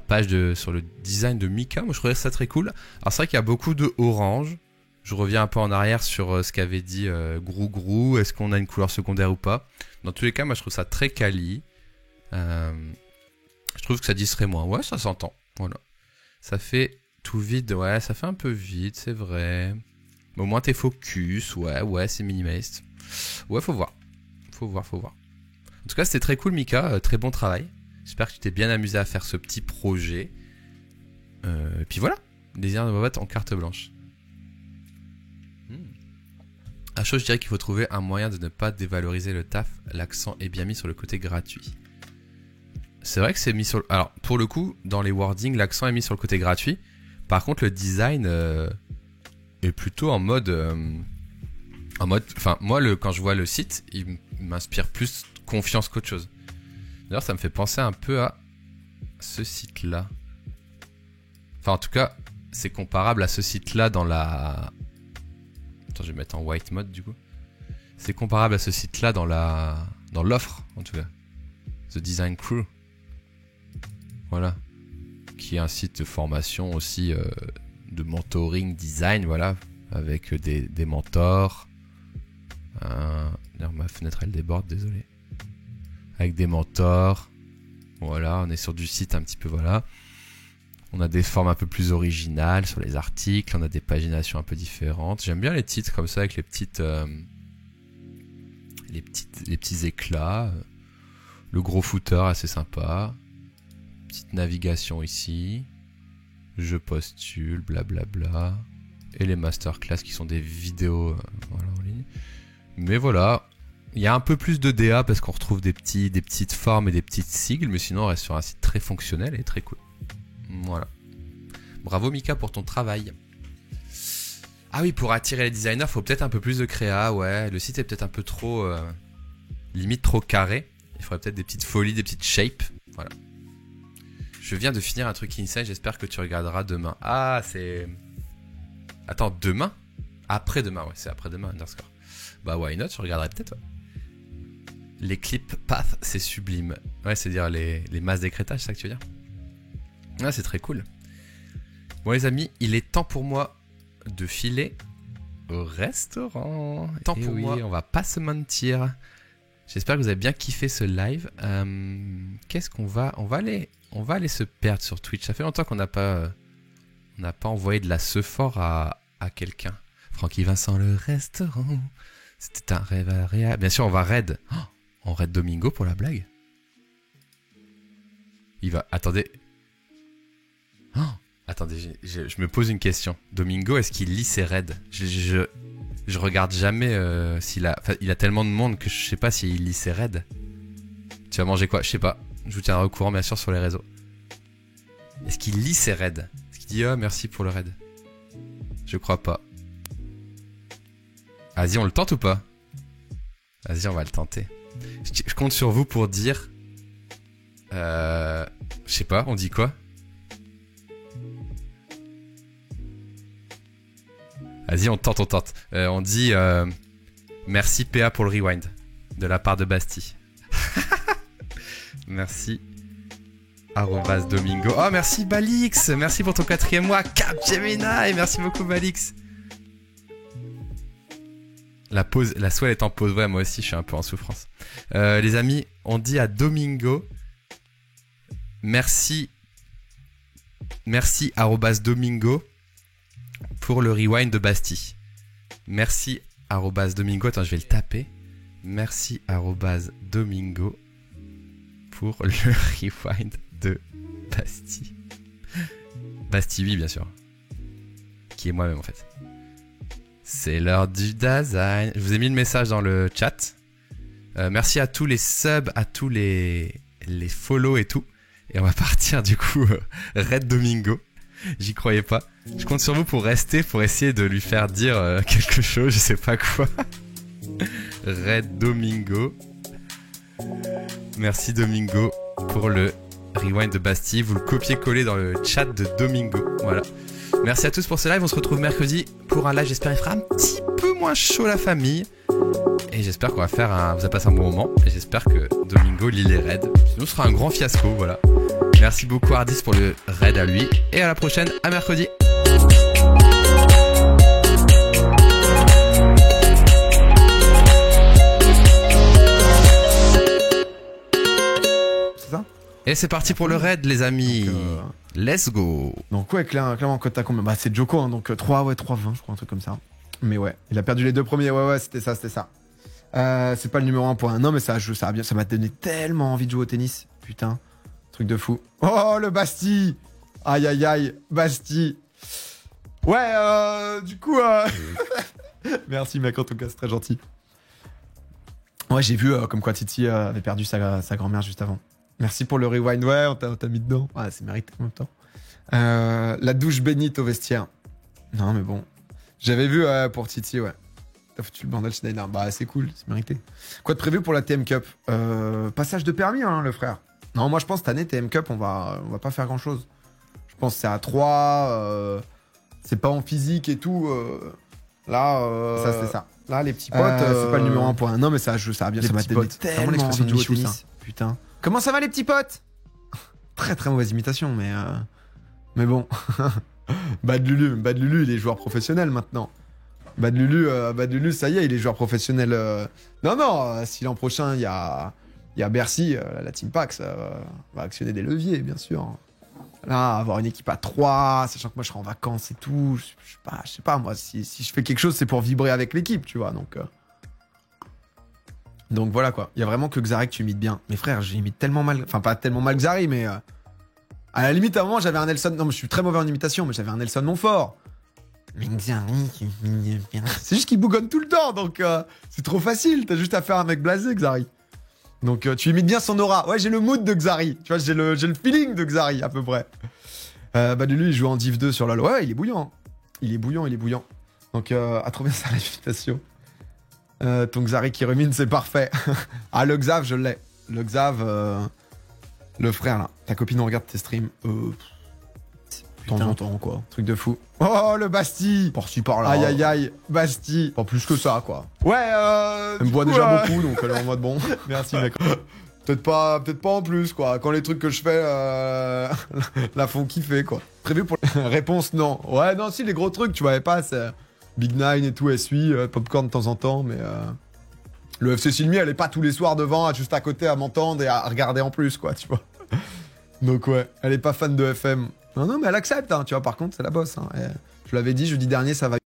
page sur le design de Mika? Moi, je trouvais ça très cool. Alors, c'est vrai qu'il y a beaucoup de orange. Je reviens un peu en arrière sur ce qu'avait dit Grou Grou. Est-ce qu'on a une couleur secondaire ou pas? Dans tous les cas, moi je trouve ça très quali. Je trouve que ça distrait moins. Ouais, ça s'entend. Voilà. Ça fait tout vide. Ouais, ça fait un peu vide, c'est vrai. Mais au moins t'es focus. Ouais, c'est minimaliste. Ouais, faut voir. Faut voir. En tout cas, c'était très cool, Mika. Très bon travail. J'espère que tu t'es bien amusé à faire ce petit projet. Et puis voilà. Désir de boîte en carte blanche. À chaud, je dirais qu'il faut trouver un moyen de ne pas dévaloriser le taf. L'accent est bien mis sur le côté gratuit. C'est vrai que c'est mis sur... Alors, pour le coup, dans les wordings, l'accent est mis sur le côté gratuit. Par contre, le design est plutôt en mode... Enfin, moi, quand je vois le site, il m'inspire plus confiance qu'autre chose. D'ailleurs, ça me fait penser un peu à ce site-là. Enfin, en tout cas, c'est comparable à ce site-là dans la... Attends, je vais mettre en white mode, du coup. C'est comparable à ce site-là dans l'offre, en tout cas. The Design Crew. Voilà. Qui est un site de formation aussi, de mentoring design, voilà. Avec des mentors. D'ailleurs, ma fenêtre, elle déborde, désolé. Avec des mentors. Voilà, on est sur du site un petit peu, voilà. On a des formes un peu plus originales sur les articles. On a des paginations un peu différentes. J'aime bien les titres comme ça avec les petits éclats. Le gros footer assez sympa. Petite navigation ici. Je postule, blablabla. Et les masterclass qui sont des vidéos voilà, en ligne. Mais voilà. Il y a un peu plus de DA parce qu'on retrouve des petites formes et des petites sigles. Mais sinon on reste sur un site très fonctionnel et très cool. Voilà. Bravo Mika pour ton travail. Ah oui, pour attirer les designers, faut peut-être un peu plus de créa. Ouais, le site est peut-être un peu trop... limite trop carré. Il faudrait peut-être des petites folies, des petites shapes. Voilà. Je viens de finir un truc insane, j'espère que tu regarderas demain. Ah, c'est... Attends, demain? Après-demain, ouais, c'est après-demain, underscore. Bah why not, je regarderai peut-être, ouais. Les clips path, c'est sublime. Ouais, c'est-à-dire les masses d'écrétage, c'est ça que tu veux dire? Ah, c'est très cool. Bon les amis, il est temps pour moi de filer au restaurant. Temps pour moi. On va pas se mentir. J'espère que vous avez bien kiffé ce live. Qu'est-ce qu'on va... On va aller se perdre sur Twitch. Ça fait longtemps qu'on n'a pas envoyé de la sephore à quelqu'un. Francky Vincent, le restaurant. C'était un rêve agréable. Bien sûr, on va raid. Oh, on raid Domingo pour la blague. Il va... Attendez... Oh, attendez, je me pose une question. Domingo, est-ce qu'il lit ses raids? Je regarde jamais s'il a... Enfin, il a tellement de monde que je sais pas s'il lit ses raids. Tu vas manger quoi? Je sais pas. Je vous tiendrai au courant, bien sûr, sur les réseaux. Est-ce qu'il lit ses raids? Est-ce qu'il dit « Oh, merci pour le raid ». Je crois pas. Vas-y, on le tente ou pas? Vas-y, on va le tenter. Je compte sur vous pour dire... Je sais pas, on dit quoi? Vas-y, on tente. On dit merci PA pour le rewind de la part de Bastille. Merci. @Domingo. Oh, merci Balix. Merci pour ton 4e mois. Capgemini. Merci beaucoup Balix. La soie est en pause. Ouais, moi aussi, je suis un peu en souffrance. Les amis, on dit à Domingo. Merci. Merci @Domingo. Pour le rewind de Bastille. Merci @Domingo. Attends, je vais le taper. Merci @Domingo pour le rewind de Bastille. Bastille, oui, bien sûr. Qui est moi-même, en fait. C'est l'heure du design. Je vous ai mis le message dans le chat. Merci à tous les subs, à tous les follow et tout. Et on va partir, du coup, Red Domingo. J'y croyais pas. Je compte sur vous pour rester, pour essayer de lui faire dire quelque chose, je sais pas quoi. Red Domingo. Merci Domingo pour le rewind de Bastille. Vous le copiez-collez dans le chat de Domingo. Voilà. Merci à tous pour ce live. On se retrouve mercredi pour un live. J'espère qu'il fera un petit peu moins chaud la famille. Et j'espère qu'on va faire vous avez passé un bon moment. Et j'espère que Domingo lit les raids. Sinon, ce sera un grand fiasco. Voilà. Merci beaucoup Hardis pour le raid à lui. Et à la prochaine, à mercredi. Et c'est parti pour le raid, les amis. Donc, Let's go. Donc ouais, clairement, quand t'as combien? Bah c'est Joko, hein, donc 3,20 je crois, un truc comme ça. Mais ouais, il a perdu les 2 premiers, ouais, c'était ça. C'est pas le numéro 1 pour un. Non mais ça m'a donné tellement envie de jouer au tennis. Putain, truc de fou. Oh le Bastille. Aïe, Bastille. Ouais, du coup... Merci mec, en tout cas, c'est très gentil. Ouais, j'ai vu comme quoi Titi avait perdu sa grand-mère juste avant. Merci pour le rewind. Ouais, on t'a mis dedans. Ouais, c'est mérité en même temps. La douche bénite au vestiaire. Non, mais bon. J'avais vu pour Titi, ouais. T'as foutu le bordel Schneider. Bah, c'est cool, c'est mérité. Quoi de prévu pour la TM Cup? Passage de permis, hein, le frère. Non, moi, je pense cette année, TM Cup, on va pas faire grand-chose. Je pense que c'est à 3. C'est pas en physique et tout. Là, ça, c'est ça. Là, les petits potes. C'est pas le numéro 1 pour un. Non, mais ça va bien. Ça m'a donné tellement envie de jouer au tennis. Putain. Comment ça va, les petits potes? Très très mauvaise imitation, mais bon. Bad Lulu, il est joueur professionnel maintenant. Bad Lulu, ça y est, il est joueur professionnel. Non, si l'an prochain il y a Bercy, la Team Pax va actionner des leviers, bien sûr. Là, avoir une équipe à 3, sachant que moi je serai en vacances et tout, je sais pas, moi, si je fais quelque chose, c'est pour vibrer avec l'équipe, tu vois, donc voilà quoi. Il y a vraiment que Xari que tu imites bien. Mais frère, j'imite tellement mal, enfin pas tellement mal Xari, mais à la limite, à un moment, j'avais un Nelson. Non, mais je suis très mauvais en imitation, mais j'avais un Nelson Montfort. Mais Xari, c'est juste qu'il bougonne tout le temps, donc c'est trop facile. T'as juste à faire un mec blasé, Xari. Donc tu imites bien son aura. Ouais, j'ai le mood de Xari. Tu vois, j'ai le feeling de Xari à peu près. Lui, il joue en Div 2 sur LoL. Ouais, il est bouillant. Il est bouillant. Donc à trop bien ça l'invitation. Ton Xari qui rumine, c'est parfait. Ah, le Xav, je l'ai. Le Xav, le frère là. Ta copine regarde tes streams. De temps en temps, quoi. Truc de fou. Oh, le Bastille. Par-ci, par-là. Aïe, Bastille. Pas plus que ça, quoi. Ouais, elle me voit déjà beaucoup, donc elle est en mode bon. Merci, mec. Peut-être pas en plus, quoi. Quand les trucs que je fais la font kiffer, quoi. Prévu pour... Réponse, non. Ouais, non, si, les gros trucs, tu vois, pas, c'est Big Nine et tout, SUI, Popcorn de temps en temps, mais... Le FC Silmi, elle est pas tous les soirs devant, juste à côté, à m'entendre et à regarder en plus, quoi, tu vois. Donc, ouais, elle est pas fan de FM. Non, mais elle accepte, hein, tu vois, par contre, c'est la boss. Hein. Je l'avais dit, jeudi dernier, ça va